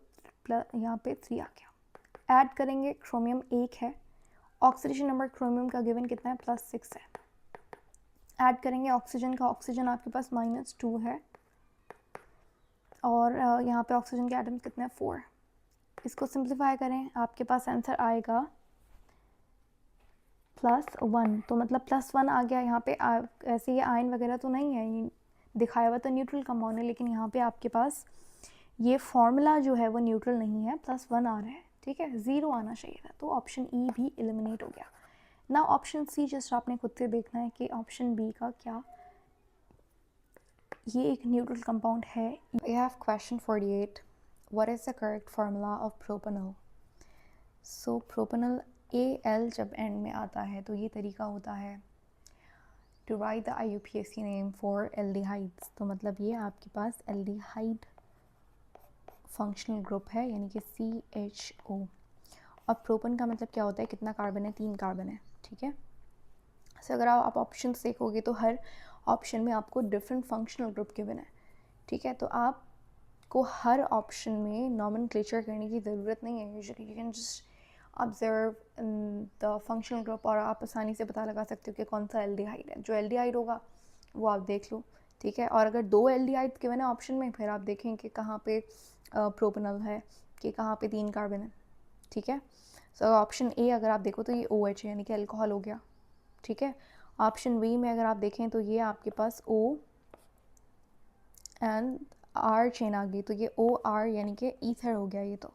A: यहाँ पे 3 आ गया। ऐड करेंगे, क्रोमियम 1 है, ऑक्सीडेशन नंबर क्रोमियम का गिवन कितना है, +6 है। ऐड करेंगे ऑक्सीजन का, ऑक्सीजन आपके पास -2 है, और यहाँ पे ऑक्सीजन के एटम्स कितने हैं, 4। इसको सिंप्लीफाई करें, आपके पास आंसर आएगा +1। तो मतलब +1 आ गया यहाँ पे। ऐसे ये आयन वगैरह तो नहीं है, ये दिखाया हुआ तो न्यूट्रल कंपाउंड है, लेकिन यहाँ पे आपके पास ये फॉर्मूला जो है वो न्यूट्रल नहीं है, +1 आ रहा है, ठीक है। 0 आना चाहिए था, तो ऑप्शन ई भी एलिमिनेट हो गया। ना ऑप्शन सी जस्ट आपने खुद से देखना है कि ऑप्शन बी का क्या ये एक न्यूट्रल कंपाउंड है।
B: We have question 48. What is the correct formula of propanol?
A: So propanal AL जब एंड में आता है तो ये तरीका होता है
B: To write the IUPAC name for aldehydes.
A: तो मतलब ये आपके पास एल्डिहाइड
B: फंक्शनल ग्रुप है यानी कि CHO। और प्रोपन का मतलब क्या होता है, कितना कार्बन है, 3 कार्बन है, ठीक है। सो अगर आप ऑप्शन देखोगे तो हर ऑप्शन में आपको डिफरेंट फंक्शनल ग्रुप गिवन है, ठीक है। तो आपको हर ऑप्शन में नॉमेनक्लेचर करने की ज़रूरत नहीं है। Usually you can just observe the functional group और आप आसानी से पता लगा सकते हो कि कौन सा एल्डिहाइड है। जो एल्डिहाइड होगा वो आप देख लो, ठीक है। और अगर 2 एल्डिहाइड गिवन है ऑप्शन में, फिर आप देखें कि कहाँ पे प्रोपेनॉल है, कि कहाँ पे 3 कार्बन है, ठीक है। सो ऑप्शन ए अगर आप देखो तो ये OH यानी कि अल्कोहल हो गया, ठीक है। ऑप्शन बी में अगर आप देखें तो ये आपके पास O एंड R चेन आ गई, तो ये OR यानी कि ईथर हो गया ये तो,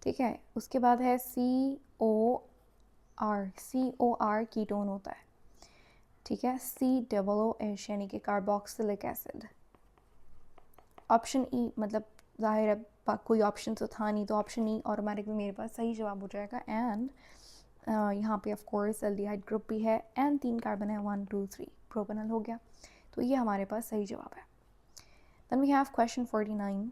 B: ठीक है। उसके बाद है COR कीटोन होता है, ठीक है। COOH यानी कि कार्बोक्सिलिक एसिड। ऑप्शन ई मतलब जाहिर है कोई ऑप्शन तो था नहीं, तो ऑप्शन ई ऑटोमेटिकली मेरे पास सही जवाब हो जाएगा। एंड यहाँ पे ऑफ कोर्स एल्डिहाइड ग्रुप भी है एंड 3 कार्बन है, 1 2 3 प्रोपेनॉल हो गया, तो ये हमारे पास सही जवाब है। Then we have question 49।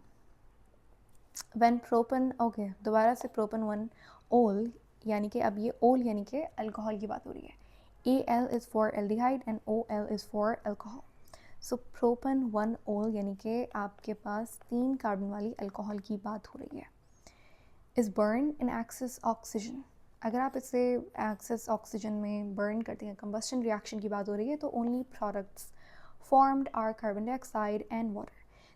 B: When propane, okay दोबारा से प्रोपन 1 ओल, यानी कि अब ये ओल यानी कि अल्कोहल की बात हो रही है। AL is for aldehyde and OL is for alcohol. So propane 1 ol यानी कि आपके पास 3 कार्बन वाली अल्कोहल की बात हो रही है। Is burn in excess oxygen. अगर आप इसे एक्सेस ऑक्सीजन में बर्न करते हैं, कंबस्टन रिएक्शन की बात हो रही है, तो only products formed are carbon dioxide and water.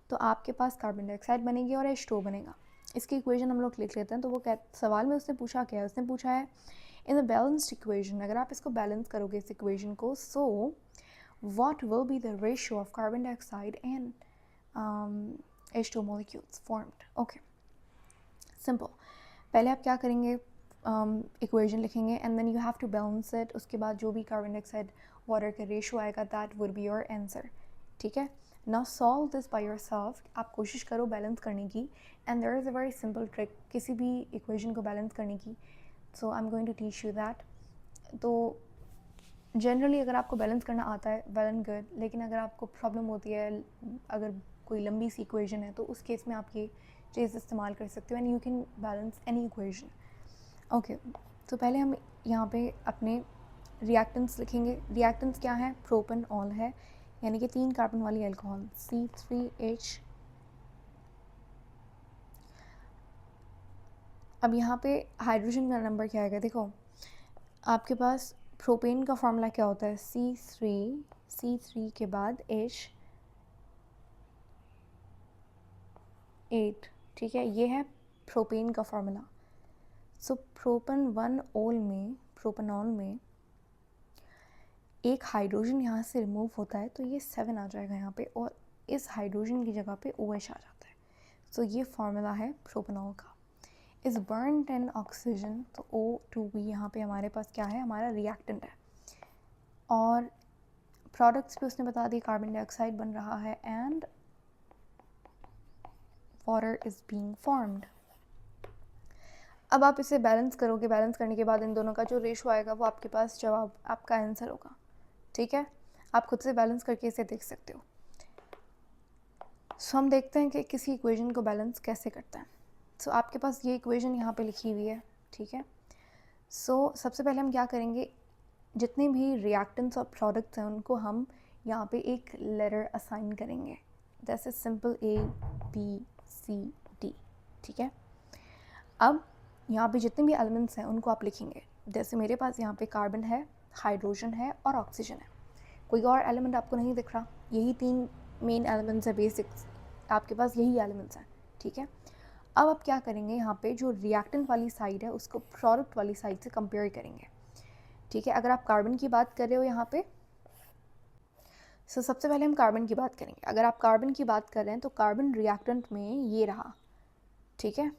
B: तो आपके पास कार्बन डाइऑक्साइड बनेगी और H2O बनेगा। इसकी इक्वेशन हम लोग लिख लेते हैं। तो वो सवाल में उसने पूछा क्या है, उसने पूछा है इन द बैलेंस्ड इक्वेशन, अगर आप इसको बैलेंस करोगे इस इक्वेशन को, सो what will be the ratio of carbon dioxide and H2O molecules formed? Okay, simple. पहले आप क्या करेंगे, इक्वेशन लिखेंगे and then you have to balance it. उसके बाद जो भी कार्बन डाइऑक्साइड वाटर का रेशियो आएगा that would be your answer, ठीक है। Now solve this by yourself. आप कोशिश करो बैलेंस करने की, and there is a very simple trick किसी भी इक्वेशन को बैलेंस करने की। So I am going to teach you that. तो जनरली अगर आपको बैलेंस करना आता है वेल एंड गुड, लेकिन अगर आपको प्रॉब्लम होती है, अगर कोई लंबी सी इक्वेशन है, तो उस केस में आप ये चीज़ इस्तेमाल कर सकते हो and you can balance any equation. Okay, तो पहले हम यहाँ पे अपने रिएक्टेंट्स लिखेंगे। रिएक्टेंट्स क्या है, प्रोपन ऑल है यानी कि 3 कार्बन वाली अल्कोहल C3H। अब यहाँ पे हाइड्रोजन का नंबर क्या आएगा, देखो आपके पास प्रोपेन का फॉर्मूला क्या होता है, C3 के बाद H8, ठीक है। ये है प्रोपेन का फॉर्मूला। सो प्रोपन 1 ओल में, प्रोपनॉल में एक हाइड्रोजन यहाँ से रिमूव होता है, तो ये 7 आ जाएगा यहाँ पे, और इस हाइड्रोजन की जगह पे OH आ जाता है। सो ये फार्मूला है प्रोपनॉल का। इज़ बर्न इन ऑक्सीजन, तो O2 यहाँ पे हमारे पास क्या है, हमारा रिएक्टेंट है। और प्रोडक्ट्स भी उसने बता दी, कार्बन डाइऑक्साइड बन रहा है and water is being formed. अब आप इसे बैलेंस करोगे, बैलेंस करने के बाद इन दोनों का जो रेशो आएगा वो आपके पास जवाब, आपका आंसर होगा, ठीक है। आप खुद से बैलेंस करके इसे देख सकते हो। सो हम देखते हैं कि किसी इक्वेशन को बैलेंस कैसे करते हैं। सो आपके पास ये इक्वेशन यहाँ पे लिखी हुई है, ठीक है। सो सबसे पहले हम क्या करेंगे, जितने भी रिएक्टेंट्स और प्रोडक्ट्स हैं उनको हम यहाँ पे एक लेटर असाइन करेंगे, जैसे सिंपल ABCD, ठीक है। अब यहाँ पे जितने भी एलिमेंट्स हैं उनको आप लिखेंगे। जैसे मेरे पास यहाँ पे कार्बन है, हाइड्रोजन है और ऑक्सीजन है। कोई और एलिमेंट आपको नहीं दिख रहा, यही 3 मेन एलिमेंट्स है, बेसिक्स आपके पास यही एलिमेंट्स हैं, ठीक है। अब आप क्या करेंगे, यहाँ पे जो रिएक्टेंट वाली साइड है उसको प्रोडक्ट वाली साइड से कंपेयर करेंगे, ठीक है। अगर आप कार्बन की बात कर रहे हो यहाँ पे, सो सबसे पहले हम कार्बन की बात करेंगे। अगर आप कार्बन की बात कर रहे हैं तो कार्बन रिएक्टेंट में ये रहा, ठीक है।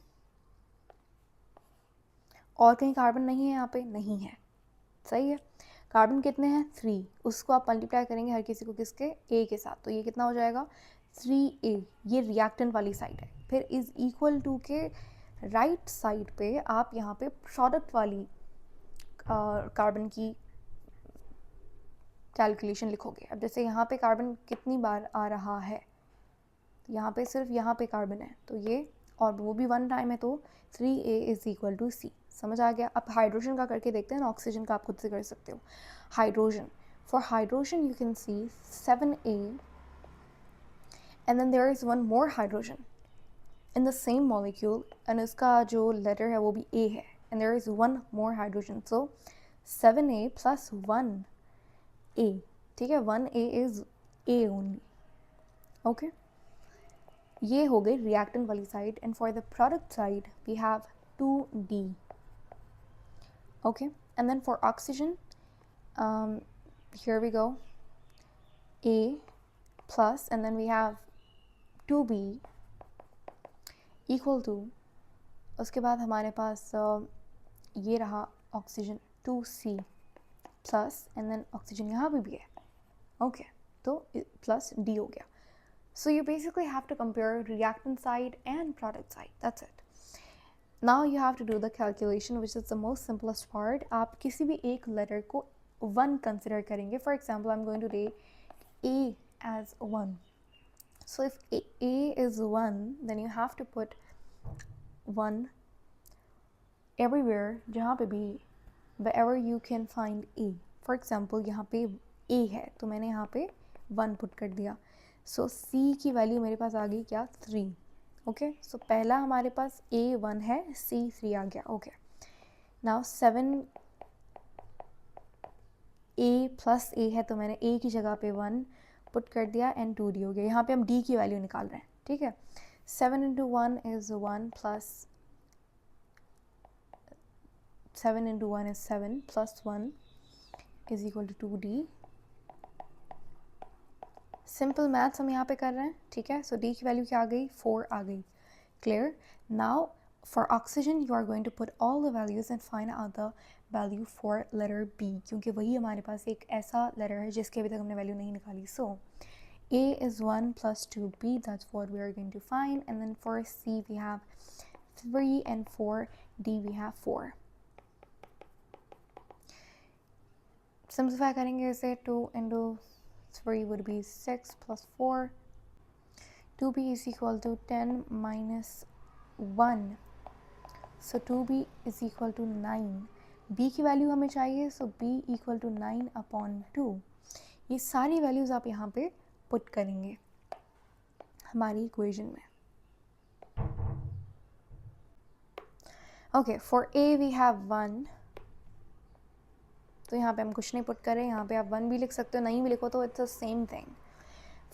B: और कहीं कार्बन नहीं है, यहाँ पे नहीं है, सही है। कार्बन कितने हैं, 3, उसको आप मल्टीप्लाई करेंगे हर किसी को किसके, A के साथ, तो ये कितना हो जाएगा 3A, ये रिएक्टेंट वाली साइड है। फिर इज़ इक्वल टू के राइट साइड पे आप यहाँ पे प्रोडक्ट वाली कार्बन की कैलकुलेशन लिखोगे। अब जैसे यहाँ पे कार्बन कितनी बार आ रहा है, यहाँ पे सिर्फ यहाँ पे कार्बन है, तो ये और वो भी 1 टाइम है, तो 3A is equal to C। समझ आ गया? अब हाइड्रोजन का करके देखते हैं ना, ऑक्सीजन का आप खुद से कर सकते हो। Hydrogen, for hydrogen you can see 7A and then there is one more hydrogen in the same molecule and उसका जो लेटर है वो भी A है, and there is one more hydrogen, so 7A plus 1A, ठीक है, 1A is A only, okay. ये हो गई रिएक्टेंट वाली side, and for the product side we have 2D, okay, and then for oxygen, here we go, A plus, and then we have 2B equal to, उसके बाद हमारे पास ये रहा oxygen 2C plus, and then oxygen यहाँ पे भी है, ओके, तो प्लस D हो गया. So you basically have to compare reactant side and product side, that's it. Now you have to do the calculation, which is the most simplest part. आप किसी भी एक letter को 1 consider करेंगे. For example, I'm going to take A as 1. So if A is 1, then you have to put 1 everywhere जहाँ पे भी, wherever you can find A. For example, यहाँ पे A है तो मैंने यहाँ पे 1 put कर दिया. So C की वैल्यू मेरे पास आ गई क्या, 3. ओके, सो पहला हमारे पास A 1 है, C 3 आ गया, okay. Now 7A plus A है तो मैंने A की जगह पे 1 पुट कर दिया एंड 2D हो गया. यहाँ पे हम D की वैल्यू निकाल रहे हैं, ठीक है. 7 into 1 is 1 plus 7 into 1 is 7 plus 1 is equal to 2D. Simple maths हम यहाँ पे कर रहे हैं, ठीक है. सो डी की वैल्यू क्या आ गई, 4 आ गई. Clear. Now for oxygen you are going to put all the values and find out the value for letter B, क्योंकि वही हमारे पास एक ऐसा लेटर है जिसके अभी तक हमने वैल्यू नहीं निकाली. सो A is 1 plus 2B, that's what we are going to find, and then for C we have 3 and 4, D we have 4. Simplify करेंगे इसे, 2 into 3 would be 6 plus 4. 2B is equal to 10 minus 1. So 2B is equal to 9. B की value हमें चाहिए, so B equal to 9 upon 2. ये सारी values आप यहाँ पे पुट करेंगे हमारी इक्वेशन में. Okay, for A we have 1. तो यहाँ पे हम कुछ नहीं पुट करें, यहाँ पे आप 1 भी लिख सकते हो, नहीं भी लिखो तो it's the same thing.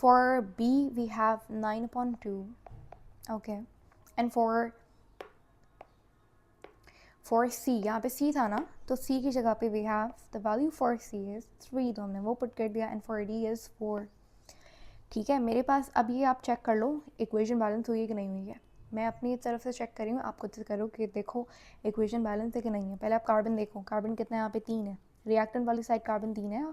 B: For B we have 9 upon 2, okay, and for C, यहाँ पे C था ना, तो C की जगह पे we have the value for C is 3, तो हमने वो पुट कर दिया, एंड फॉर D is 4. ठीक है, मेरे पास अब ये आप चेक कर लो इक्वेशन बैलेंस हुई है कि नहीं हुई है. मैं अपनी तरफ से चेक कर रही हूँ, आप खुद से करो कि देखो इक्वेशन बैलेंस है कि नहीं है. पहले आप कार्बन देखो, कार्बन कितना है, यहाँ पे 3 है. रिएक्टेंट वाली साइड कार्बन 3 है,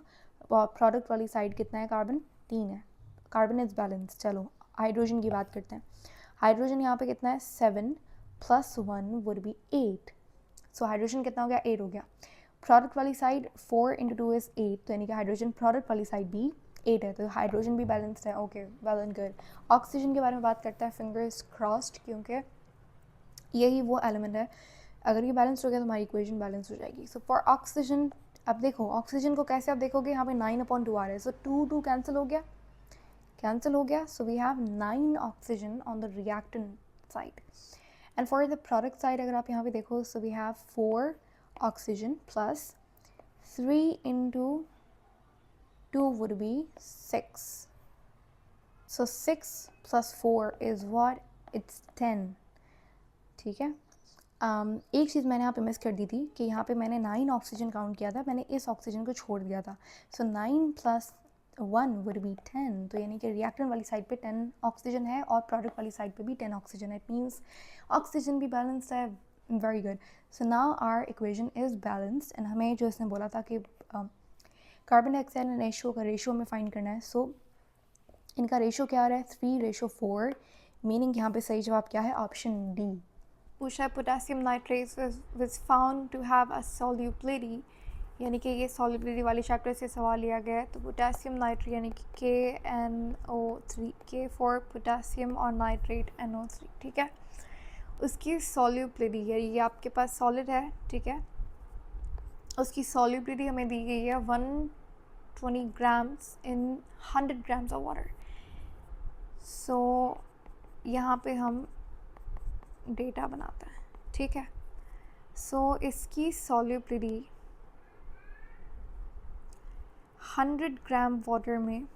B: और प्रोडक्ट वाली साइड कितना है, कार्बन 3 है. Carbon is balance. चलो हाइड्रोजन की बात करते हैं. हाइड्रोजन यहाँ पे कितना है, 7 plus 1 would be 8. So hydrogen कितना हो गया, 8 हो गया. प्रोडक्ट वाली साइड 4 इंटू 2 इज़ 8, तो यानी कि हाइड्रोजन प्रोडक्ट वाली साइड भी 8 है, तो हाइड्रोजन भी बैलेंस्ड है. Okay, well and good. Oxygen के बारे में बात करते हैं, फिंगर्स क्रॉस्ड, क्योंकि यही वो एलिमेंट है, अगर ये बैलेंस हो गया तो हमारी इक्वेशन बैलेंस हो जाएगी. सो फॉर ऑक्सीजन, अब देखो ऑक्सीजन को कैसे आप देखोगे, यहाँ पे 9 upon 2 आ रहा है, सो 2 कैंसिल हो गया, so we have 9 oxygen on the reactant side. And for the product side अगर आप यहाँ पे देखो, so we have 4 oxygen plus 3 into 2 would be 6. So 6 plus 4 is what? It's 10. ठीक है. एक चीज़ मैंने यहाँ पे मिस कर दी थी कि यहाँ पे मैंने 9 ऑक्सीजन काउंट किया था, मैंने इस ऑक्सीजन को छोड़ दिया था. सो 9 plus 1 would be 10. तो यानी कि रिएक्टेंट वाली साइड पे 10 ऑक्सीजन है और प्रोडक्ट वाली साइड पे भी 10 ऑक्सीजन है. इट मीन्स ऑक्सीजन भी बैलेंस्ड है. Very good. So now our equation is balanced, and हमें जो इसने बोला था कि कार्बन डाइऑक्साइड एंड रेशो का रेशो में फाइंड करना है. सो इनका रेशो क्या आ रहा है, 3:4, मीनिंग यहाँ पे सही जवाब क्या है, ऑप्शन डी.
A: पूछा है potassium nitrate was found to have a solubility, यानी कि ये solubility वाले चैप्टर से सवाल लिया गया है. तो पोटेशियम नाइट्रेट यानी कि KNO3, K फॉर पोटेशियम और नाइट्रेट NO3, ठीक है. उसकी सॉल्युबिलिटी है, ये आपके पास सॉलिड है, ठीक है, उसकी सॉल्युबिलिटी हमें दी गई है 120 grams in 100 grams of water. So यहाँ पे हम डेटा बनाते हैं, ठीक है। सो इसकी सॉल्युबिलिटी 100 ग्राम वाटर में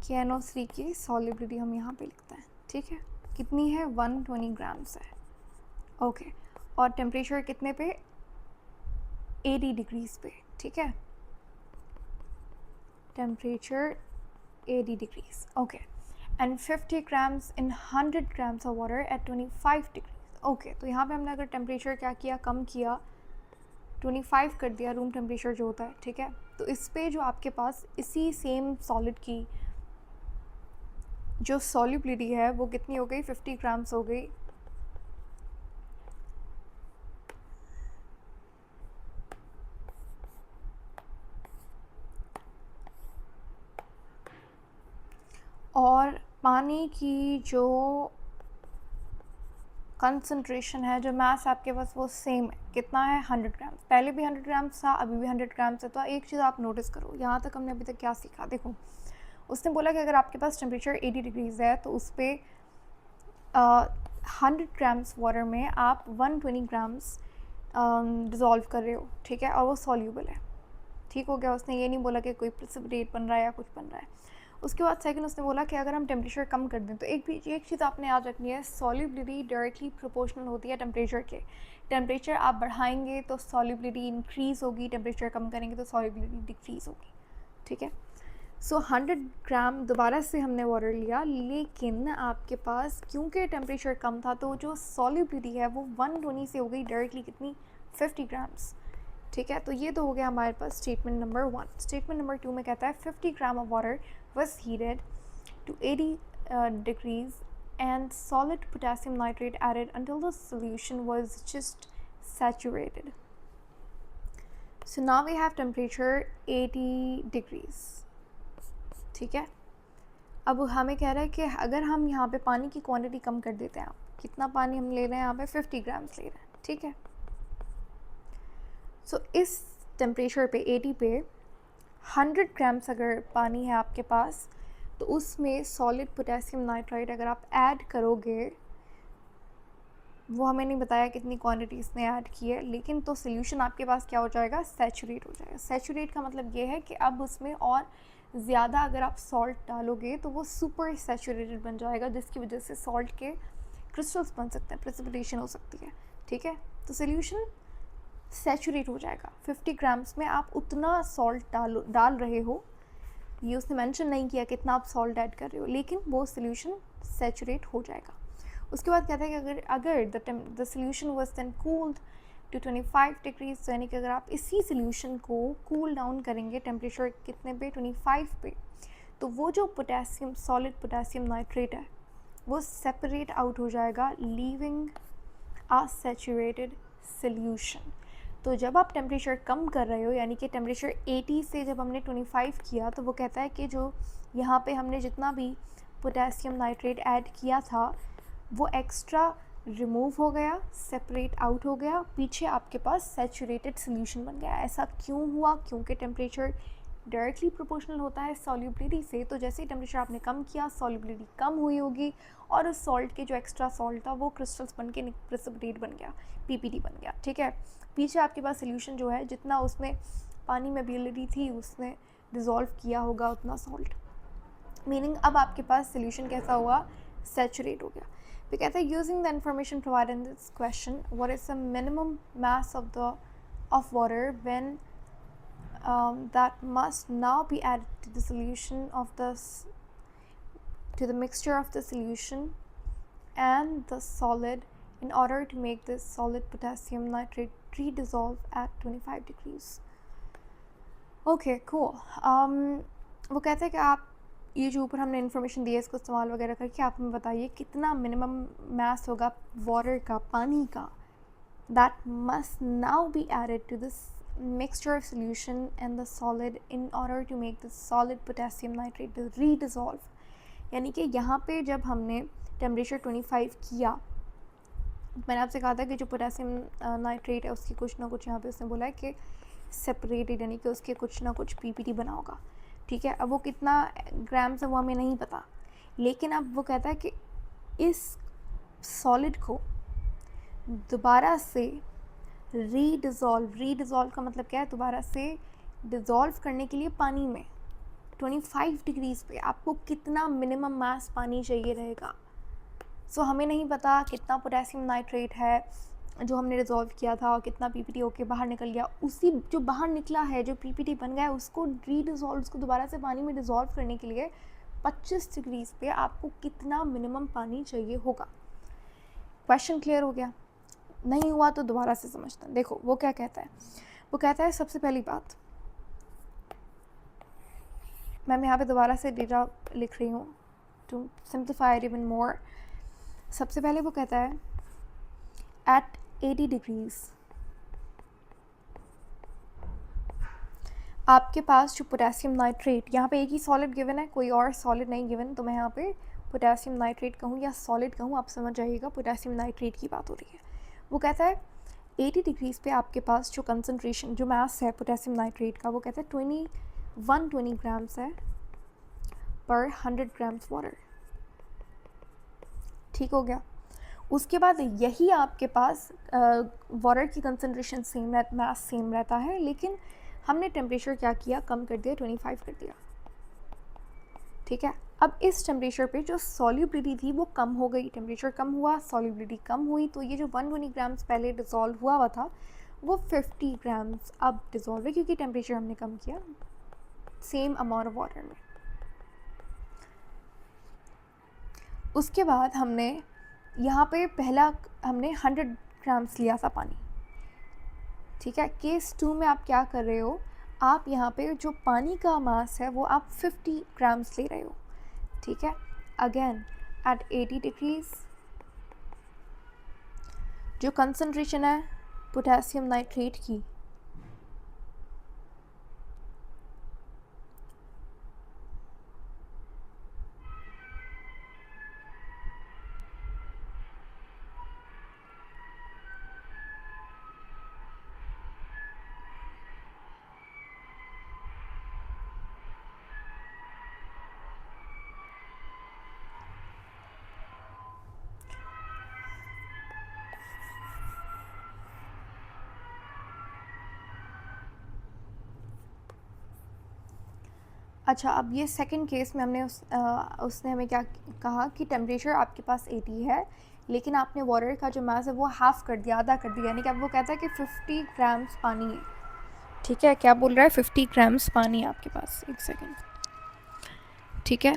A: KNO3 की सॉल्युबिलिटी हम यहाँ पे लिखते हैं, ठीक है। कितनी है? 120 ग्राम्स है, ओके। और टेम्परेचर कितने पे? 80 डिग्रीज पे, ठीक है। Temperature 80 degrees, okay. And 50 grams in 100 grams of water at 25 degrees, okay. तो यहाँ पे हमने अगर टेम्परेचर क्या किया, कम किया, 25 कर दिया रूम टेम्परेचर जो होता है, ठीक है। तो इस पे जो आपके पास इसी सेम सॉलिड की जो सॉल्युबिलिटी है वो कितनी हो गई? 50 ग्राम्स हो गई। और पानी की जो कंसंट्रेशन है, जो मास आपके पास, वो सेम है, कितना है? 100 ग्राम। पहले भी 100 ग्राम्स था, अभी भी 100 ग्राम्स है। तो एक चीज़ आप नोटिस करो, यहाँ तक हमने अभी तक क्या सीखा। देखो, उसने बोला कि अगर आपके पास टेम्परेचर 80 डिग्रीज़ है तो उस पर 100 ग्राम्स वाटर में आप 120 ग्राम्स डिज़ोल्व कर रहे हो, ठीक है, और वो सॉल्यूबल है, ठीक हो गया। उसने ये नहीं बोला कि कोई प्रेसिपिटेट बन रहा है या कुछ बन रहा है। उसके बाद सेकंड उसने बोला कि अगर हम टेम्परेचर कम कर दें तो एक चीज़ आपने याद रखनी है, सॉल्युबिलिटी डायरेक्टली प्रोपोर्शनल होती है टेम्परेचर के। टेम्परेचर आप बढ़ाएंगे तो सॉल्युबिलिटी इंक्रीज़ होगी, टेम्परेचर कम करेंगे तो सॉल्युबिलिटी डिक्रीज़ होगी, ठीक है। सो 100 ग्राम दोबारा से हमने वाटर लिया, लेकिन आपके पास क्योंकि टेम्परेचर कम था तो जो सॉल्युबिलिटी है वो 120 से हो गई डायरेक्टली कितनी? 50 ग्राम्स, ठीक है। तो ये तो हो गया हमारे पास स्टेटमेंट नंबर 1। स्टेटमेंट नंबर 2 में कहता है 50 gram of water was heated to 80 degrees and solid potassium nitrate added until the solution was just saturated. So now we have temperature 80 degrees, ठीक है। अब हमें कह रहा है कि अगर हम यहाँ पे पानी की क्वांटिटी कम कर देते हैं, आप कितना पानी हम ले रहे हैं यहाँ पे? 50 ग्राम्स ले रहे हैं, ठीक है। सो इस टेम्परेचर पे 80 पे 100 ग्राम्स अगर पानी है आपके पास तो उसमें सॉलिड पोटेशियम नाइट्राइट अगर आप ऐड करोगे, वो हमें नहीं बताया कितनी क्वांटिटी इसने ऐड की है, लेकिन तो सोल्यूशन आपके पास क्या हो जाएगा? सैचुरेट हो जाएगा। सैचुरेट का मतलब ये है कि अब उसमें और ज़्यादा अगर आप सॉल्ट डालोगे तो वो सुपर सैचुरेटेड बन जाएगा, जिसकी वजह से सॉल्ट के क्रिस्टल्स बन सकते हैं, प्रेसिपिटेशन हो सकती है, ठीक है। तो सोल्यूशन सैचुरेट हो जाएगा। 50 ग्राम्स में आप उतना सॉल्ट डाल रहे हो, ये उसने मेंशन नहीं किया कितना आप सॉल्ट ऐड कर रहे हो, लेकिन वो सोल्यूशन सैचुरेट हो जाएगा। उसके बाद कहता है कि अगर the solution was then cooled to 25 degrees, यानी कि अगर आप इसी सोल्यूशन को कूल डाउन करेंगे टेम्परेचर कितने पे? 25 पे, तो वो जो पोटेशियम, सॉलिड पोटेशियम नाइट्रेट है, वो सेपरेट आउट हो जाएगा, लीविंग अ सैचुरेटेड सोल्यूशन। तो जब आप टेम्परेचर कम कर रहे हो, यानी कि टेम्परेचर 80 से जब हमने 25 किया, तो वो कहता है कि जो यहाँ पे हमने जितना भी पोटेशियम नाइट्रेट ऐड किया था वो एक्स्ट्रा रिमूव हो गया, सेपरेट आउट हो गया, पीछे आपके पास सैचुरेटेड सोल्यूशन बन गया। ऐसा क्यों हुआ? क्योंकि टेम्परेचर डायरेक्टली प्रोपोर्शनल होता है सॉल्युबिलिटी से, तो जैसे ही टेम्परेचर आपने कम किया सॉल्युबिलिटी कम हुई होगी, और उस सॉल्ट के जो एक्स्ट्रा सॉल्ट था वो क्रिस्टल्स बन के प्रेसिपिटेट बन गया, पीपीटी बन गया, ठीक है। पीछे आपके पास सोल्यूशन जो है, जितना उसमें पानी में एबिलिटी थी उसने डिज़ोल्व किया होगा उतना सॉल्ट, मीनिंग अब आपके पास सोल्यूशन कैसा हुआ? सैचुरेट हो गया। फिर कहता है using the information provided in this question, what is the minimum mass of water when that must now be added to the solution of to the mixture of the solution and the solid in order to make this solid potassium nitrate redissolve at 25 degrees. Okay, cool. वो कहते हैं कि आप ये जो ऊपर हमने information दी है इसको इस्तेमाल वगैरह करके आप हमें बताइए कितना मिनिमम मास होगा वाटर का, पानी का, that must now be added to this mixture of solution and the solid in order to make the solid potassium nitrate redissolve, यानी कि यहाँ पे जब हमने टेम्परेचर 25 किया, मैंने आपसे कहा था कि जो पोटेशियम नाइट्रेट है उसकी कुछ ना कुछ यहाँ पे उसने बोला है कि सेपरेटेड, यानी कि उसके कुछ ना कुछ पीपीटी बना होगा, ठीक है। अब वो कितना ग्राम्स है वो हमें नहीं पता, लेकिन अब वो कहता है कि इस सॉलिड को दोबारा से रीडिज़ोल्व का मतलब क्या है, दोबारा से डिज़ोल्व करने के लिए पानी में 25 डिग्रीज़ पे आपको कितना मिनिमम मास पानी चाहिए रहेगा। सो हमें नहीं पता कितना पोटेशियम नाइट्रेट है जो हमने डिज़ोल्व किया था और कितना पीपीटी होके बाहर निकल गया। उसी जो बाहर निकला है, जो पीपीटी बन गया है, उसको रीडिज़ोल्व, उसको दोबारा से पानी में डिज़ोल्व करने के लिए 25 डिग्रीज़ पे आपको कितना मिनिमम पानी चाहिए होगा। क्वेश्चन क्लियर हो गया? नहीं हुआ तो दोबारा से समझते हैं। देखो वो क्या कहता है, वो कहता है सबसे पहली बात, मैं यहाँ पे दोबारा से डेटा लिख रही हूँ to simplify it even more. सबसे पहले वो कहता है एट 80 डिग्रीज़ आपके पास जो पोटेशियम नाइट्रेट, यहाँ पे एक ही सॉलिड गिवन है, कोई और सॉलिड नहीं गिवन, तो मैं यहाँ पे पोटेशियम नाइट्रेट कहूँ या सॉलिड कहूँ, आप समझ जाइएगा पोटेशियम नाइट्रेट की बात हो रही है। वो कहता है 80 डिग्रीज़ पे आपके पास जो कंसनट्रेशन, जो मास है पोटेशियम नाइट्रेट का, वो कहता है 120 ग्राम्स है पर 100 ग्राम्स वाटर। ठीक हो गया। उसके बाद यही आपके पास वाटर की कंसनट्रेशन सेम, मास सेम रहता है, लेकिन हमने टेम्परेचर क्या किया, कम कर दिया, 25 कर दिया, ठीक है। अब इस टेम्परेचर पे जो सॉल्युबिलिटी थी वो कम हो गई, टेम्परेचर कम हुआ, सॉल्युबिलिटी कम हुई, तो ये जो 120 ग्राम्स पहले डिज़ोल्व हुआ था वो 50 ग्राम्स अब डिज़ोल्व है, क्योंकि टेम्परेचर हमने कम किया सेम अमाउंट ऑफ वाटर में। उसके बाद हमने यहाँ पे पहला हमने 100 ग्राम्स लिया था पानी, ठीक है। केस 2 में आप क्या कर रहे हो, आप यहाँ पे जो पानी का मास है वो आप 50 ग्राम्स ले रहे हो, ठीक है। अगेन एट 80 डिग्रीज़ जो कंसनट्रेशन है पोटेशियम नाइट्रेट की, अच्छा अब ये सेकंड केस में हमने उसने हमें क्या कहा कि टेम्परेचर आपके पास 80 है, लेकिन आपने वाटर का जो मास है वो हाफ़ कर दिया, आधा कर दिया, यानी कि अब वो कहता है कि 50 ग्राम्स पानी है, ठीक है। क्या बोल रहा है, 50 ग्राम्स पानी है आपके पास, एक सेकेंड, ठीक है।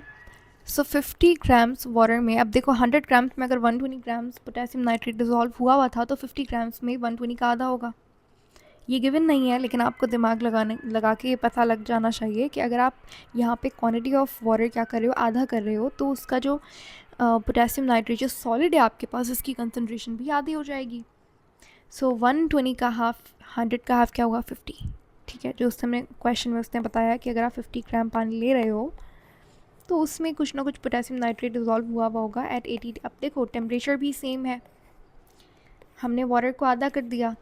A: सो 50 ग्राम्स वाटर में, अब देखो 100 ग्राम्स में अगर 120 ग्राम्स पोटेशियम नाइट्रेट डिज़ोल्व हुआ था तो 50 ग्राम्स में 120 का आधा होगा। ये गिवन नहीं है, लेकिन आपको दिमाग लगा के ये पता लग जाना चाहिए कि अगर आप यहाँ पे क्वांटिटी ऑफ वाटर क्या कर रहे हो, आधा कर रहे हो, तो उसका जो पोटेशियम नाइट्रेट जो सॉलिड है आपके पास, उसकी कंसनट्रेशन भी आधी हो जाएगी। सो 120 का हाफ, 100 का हाफ क्या होगा, 50, ठीक है। जो उसने क्वेश्चन में उसने बताया कि अगर आप 50 ग्राम पानी ले रहे हो तो उसमें कुछ ना कुछ पोटेशियम नाइट्रेट डिज़ोल्व हुआ होगा एट 80। अब देखो टेम्परेचर भी सेम है, हमने वाटर को आधा कर दिया,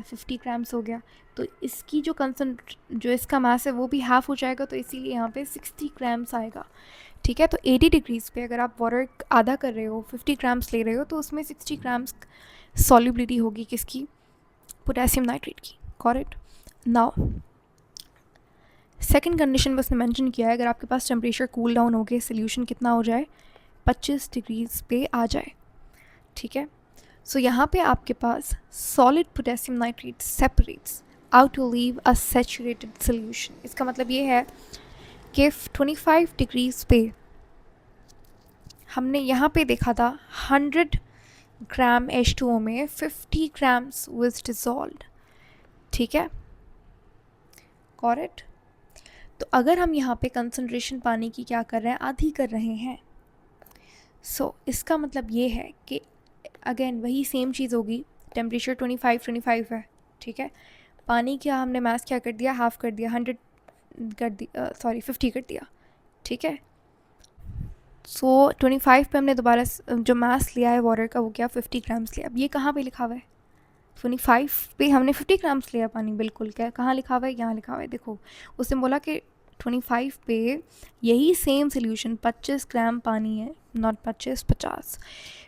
A: 50 ग्राम्स हो गया, तो इसकी जो इसका मास है वो भी हाफ़ हो जाएगा, तो इसीलिए यहाँ पे 60 ग्राम्स आएगा, ठीक है। तो 80 डिग्रीज़ पे अगर आप वाटर आधा कर रहे हो, 50 ग्राम्स ले रहे हो, तो उसमें 60 ग्राम्स सॉल्युबिलिटी होगी किसकी, पोटेशियम नाइट्रेट की, करेक्ट। नाउ सेकंड कंडीशन में उसने मेंशन किया है अगर आपके पास टेम्परेचर कूल डाउन हो गए, सोल्यूशन कितना हो जाए, 25 डिग्रीज़ पे आ जाए, ठीक है। सो यहाँ पे आपके पास solid potassium nitrate separates out to leave a saturated solution. इसका मतलब ये है कि 25 डिग्रीज़ पे हमने यहाँ पे देखा था 100 ग्राम H2O में 50 ग्राम्स वाज डिसॉल्व्ड, ठीक है, करेक्ट। तो अगर हम यहाँ पे कंसंट्रेशन पानी की क्या कर रहे हैं, आधी कर रहे हैं, सो इसका मतलब ये है कि अगेन वही सेम चीज़ होगी, टेम्परेचर 25 है, ठीक है। पानी क्या हमने मास क्या कर दिया, हाफ़ कर दिया, 100 कर दिया, 50 कर दिया, ठीक है।
B: सो 25 पे हमने दोबारा जो मास लिया है वाटर का वो क्या 50 ग्राम्स लिया। अब ये कहाँ पे लिखा हुआ है? 25 पे हमने 50 ग्राम्स लिया पानी, बिल्कुल। क्या कहाँ लिखा हुआ है? यहाँ लिखा हुआ है, देखो। उसने बोला कि 25 पे यही सेम सोल्यूशन 25 ग्राम पानी है, नॉट 25, 50,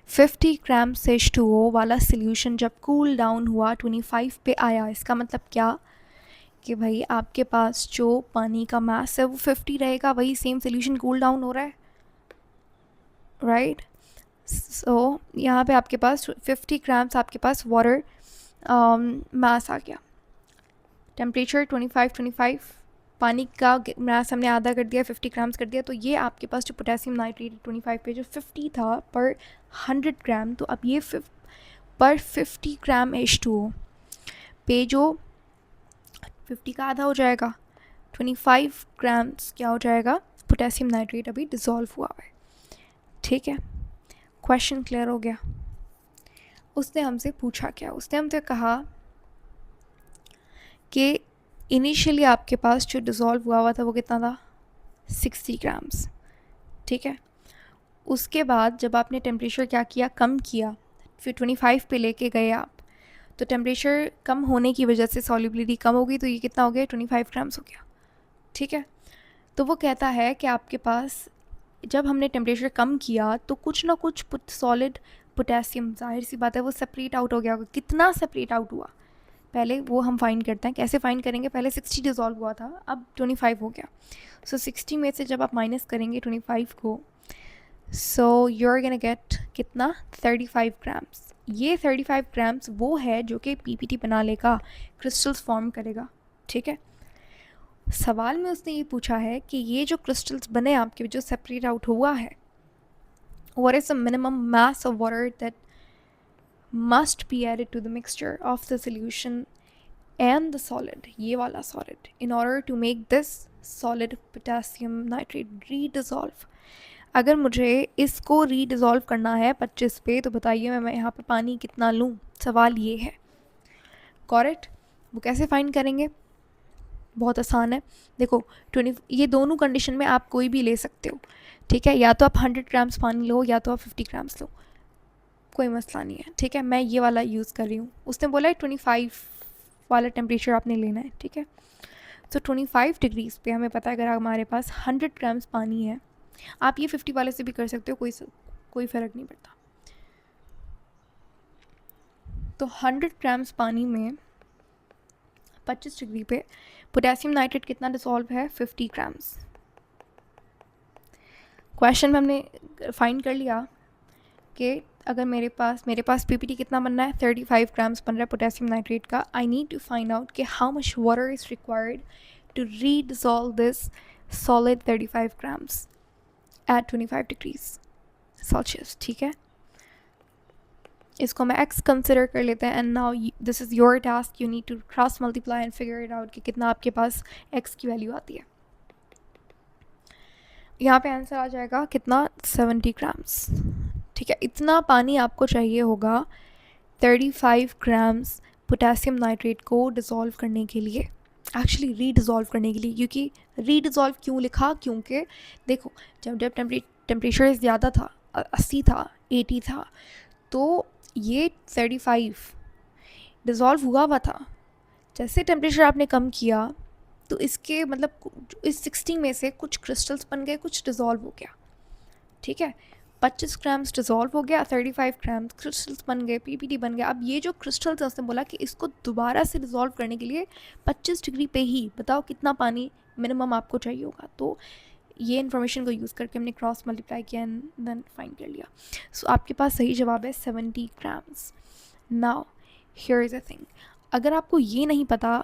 B: 50 ग्राम H2O वाला सोल्यूशन जब कूल डाउन हुआ 25 पे आया। इसका मतलब क्या कि भाई आपके पास जो पानी का मास है वो 50 रहेगा, वही सेम सोल्यूशन कूल डाउन हो रहा है, राइट। सो यहाँ पे आपके पास 50 ग्राम्स आपके पास वाटर मास आ गया। टेम्परेचर 25, पानी का मास हमने आधा कर दिया, 50 ग्राम्स कर दिया। तो ये आपके पास जो पोटेशियम नाइट्रेट 25 पे जो 50 था पर 100 ग्राम, तो अब ये पर 50 ग्राम H2O पे जो 50 का आधा हो जाएगा, 25 ग्राम्स क्या हो जाएगा? पोटेशियम नाइट्रेट अभी डिज़ोल्व हुआ है, ठीक है। क्वेश्चन क्लियर हो गया? उसने हमसे पूछा क्या? उसने हमसे कहा कि इनिशियली आपके पास जो डिज़ोल्व हुआ था वो कितना था? 60 ग्राम्स, ठीक है। उसके बाद जब आपने टेम्परेचर क्या किया? कम किया, फिर 25 पे लेके गए आप, तो टेम्परेचर कम होने की वजह से सॉल्युबिलिटी कम हो गई, तो ये कितना हो गया? 25 ग्राम्स हो गया, ठीक है। तो वो कहता है कि आपके पास जब हमने टेम्परेचर कम किया तो कुछ ना कुछ सॉलिड पोटेशियम, जाहिर सी बात है वो सेपरेट आउट हो गया होगा। कितना सेपरेट आउट हुआ पहले वो हम फाइंड करते हैं। कैसे फाइंड करेंगे? पहले 60 डिज़ोल्व हुआ था, अब 25 हो गया। सो 60 में से जब आप माइनस करेंगे 25 को, so you are gonna get कितना? 35 ग्राम्स। ये 35 ग्राम्स वो है जो कि पीपीटी बना लेगा, क्रिस्टल्स फॉर्म करेगा, ठीक है। सवाल में उसने ये पूछा है कि ये जो क्रिस्टल्स बने आपके, जो सेपरेट आउट हुआ है, what is the minimum mass of water that must be added to the mixture of the solution and the solid, ये वाला solid, in order to make this solid potassium nitrate redissolve। अगर मुझे इसको रीडिज़ोल्व करना है 25 पे, तो बताइए मैं यहाँ पे पानी कितना लूँ? सवाल ये है, करेक्ट। वो कैसे फाइंड करेंगे? बहुत आसान है। देखो 20, ये दोनों कंडीशन में आप कोई भी ले सकते हो, ठीक है। या तो आप 100 ग्राम्स पानी लो या तो आप 50 ग्राम्स लो, कोई मसला नहीं है, ठीक है। मैं ये वाला यूज़ कर रही हूँ। उसने बोला है 25 वाला टेम्परेचर आपने लेना है, ठीक है। तो 25 डिग्रीज़ पे हमें पता है अगर हमारे पास 100 ग्राम्स पानी है, आप ये 50 वाले से भी कर सकते हो, कोई फ़र्क नहीं पड़ता। तो 100 ग्राम्स पानी में 25 डिग्री पे पोटेशियम नाइट्रेट कितना डिसॉल्व है? 50 ग्राम्स। क्वेश्चन में हमने फाइंड कर लिया कि अगर मेरे पास पीपीटी कितना बनना है? 35 ग्राम्स बन रहा है पोटेशियम नाइट्रेट का। I need to find out कि how much water is required to redissolve this solid 35 grams at 25 degrees Celsius, ठीक है। इसको मैं x कंसिडर कर लेते हैं, and now this is your task, you need to cross multiply and figure it out कि कितना आपके पास x की वैल्यू आती है। यहाँ पे आंसर आ जाएगा कितना? 70 ग्राम्स, ठीक है। इतना पानी आपको चाहिए होगा 35 ग्राम्स पोटेशियम नाइट्रेट को डिज़ोल्व करने के लिए, एक्चुअली रीडिज़ोल्व करने के लिए। क्योंकि रीडिज़ोल्व क्यों लिखा? क्योंकि देखो जब टेम्परेचर ज़्यादा था, 80 था, 80 था, तो ये 35 डिज़ोल्व हुआ था। जैसे टेम्परेचर आपने कम किया तो इसके मतलब इस 60 में से कुछ क्रिस्टल्स बन गए, कुछ डिज़ोल्व हो गया, ठीक है। 25 ग्राम्स डिज़ोल्व हो गया, 35 ग्राम्स क्रिस्टल्स बन गए, पीपीटी बन गया। अब ये जो क्रिस्टल्स, उसने बोला कि इसको दोबारा से डिज़ोल्व करने के लिए 25 डिग्री पे ही बताओ कितना पानी मिनिमम आपको चाहिए होगा। तो ये इन्फॉर्मेशन को यूज़ करके हमने क्रॉस मल्टीप्लाई किया एंड देन फाइंड कर लिया। सो आपके पास सही जवाब है 70 grams. Now here is a thing, अगर आपको ये नहीं पता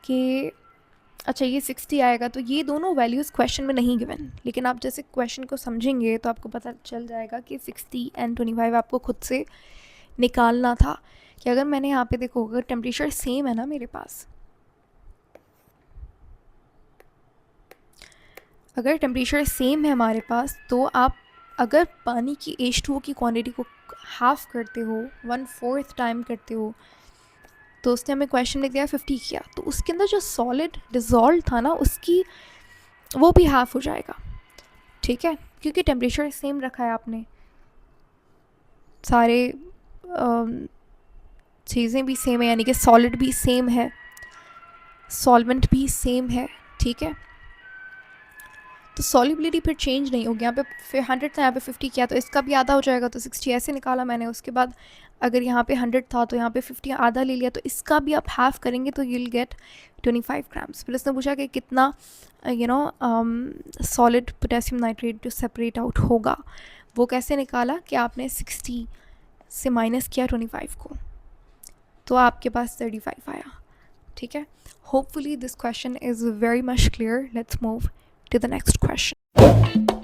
B: कि अच्छा ये 60 आएगा, तो ये दोनों वैल्यूज़ क्वेश्चन में नहीं गिवन, लेकिन आप जैसे क्वेश्चन को समझेंगे तो आपको पता चल जाएगा कि 60 एंड 25 आपको खुद से निकालना था। कि अगर मैंने यहाँ पे देखो, अगर टेम्परेचर सेम है ना मेरे पास, अगर टेम्परेचर सेम है हमारे पास, तो आप अगर पानी की H2O की क्वांटिटी को हाफ़ करते हो, 1/4 टाइम करते हो, तो उसने हमें क्वेश्चन में दिया 50 किया, तो उसके अंदर जो सॉलिड डिज़ोल्व था ना, उसकी वो भी हाफ़ हो जाएगा, ठीक है, क्योंकि टेम्परेचर सेम रखा है आपने, सारे चीज़ें भी सेम है, यानी कि सॉलिड भी सेम है, सॉल्वेंट भी सेम है, ठीक है। तो सॉल्युबिलिटी फिर चेंज नहीं होगी, यहाँ पे फिर 100 था, यहाँ पे 50 किया तो इसका भी आधा हो जाएगा, तो 60 ऐसे निकाला मैंने। उसके बाद अगर यहाँ पे 100 था तो यहाँ पे 50 आधा ले लिया, तो इसका भी आप हाफ करेंगे तो यूल गेट 25 ग्राम्स। फिर इसने पूछा कि कितना सॉलिड पोटेशियम नाइट्रेट जो सेपरेट आउट होगा, वो कैसे निकाला कि आपने 60 से माइनस किया 25 को, तो आपके पास 35 आया, ठीक है। Hopefully this question is very much clear. Let's move to the next question.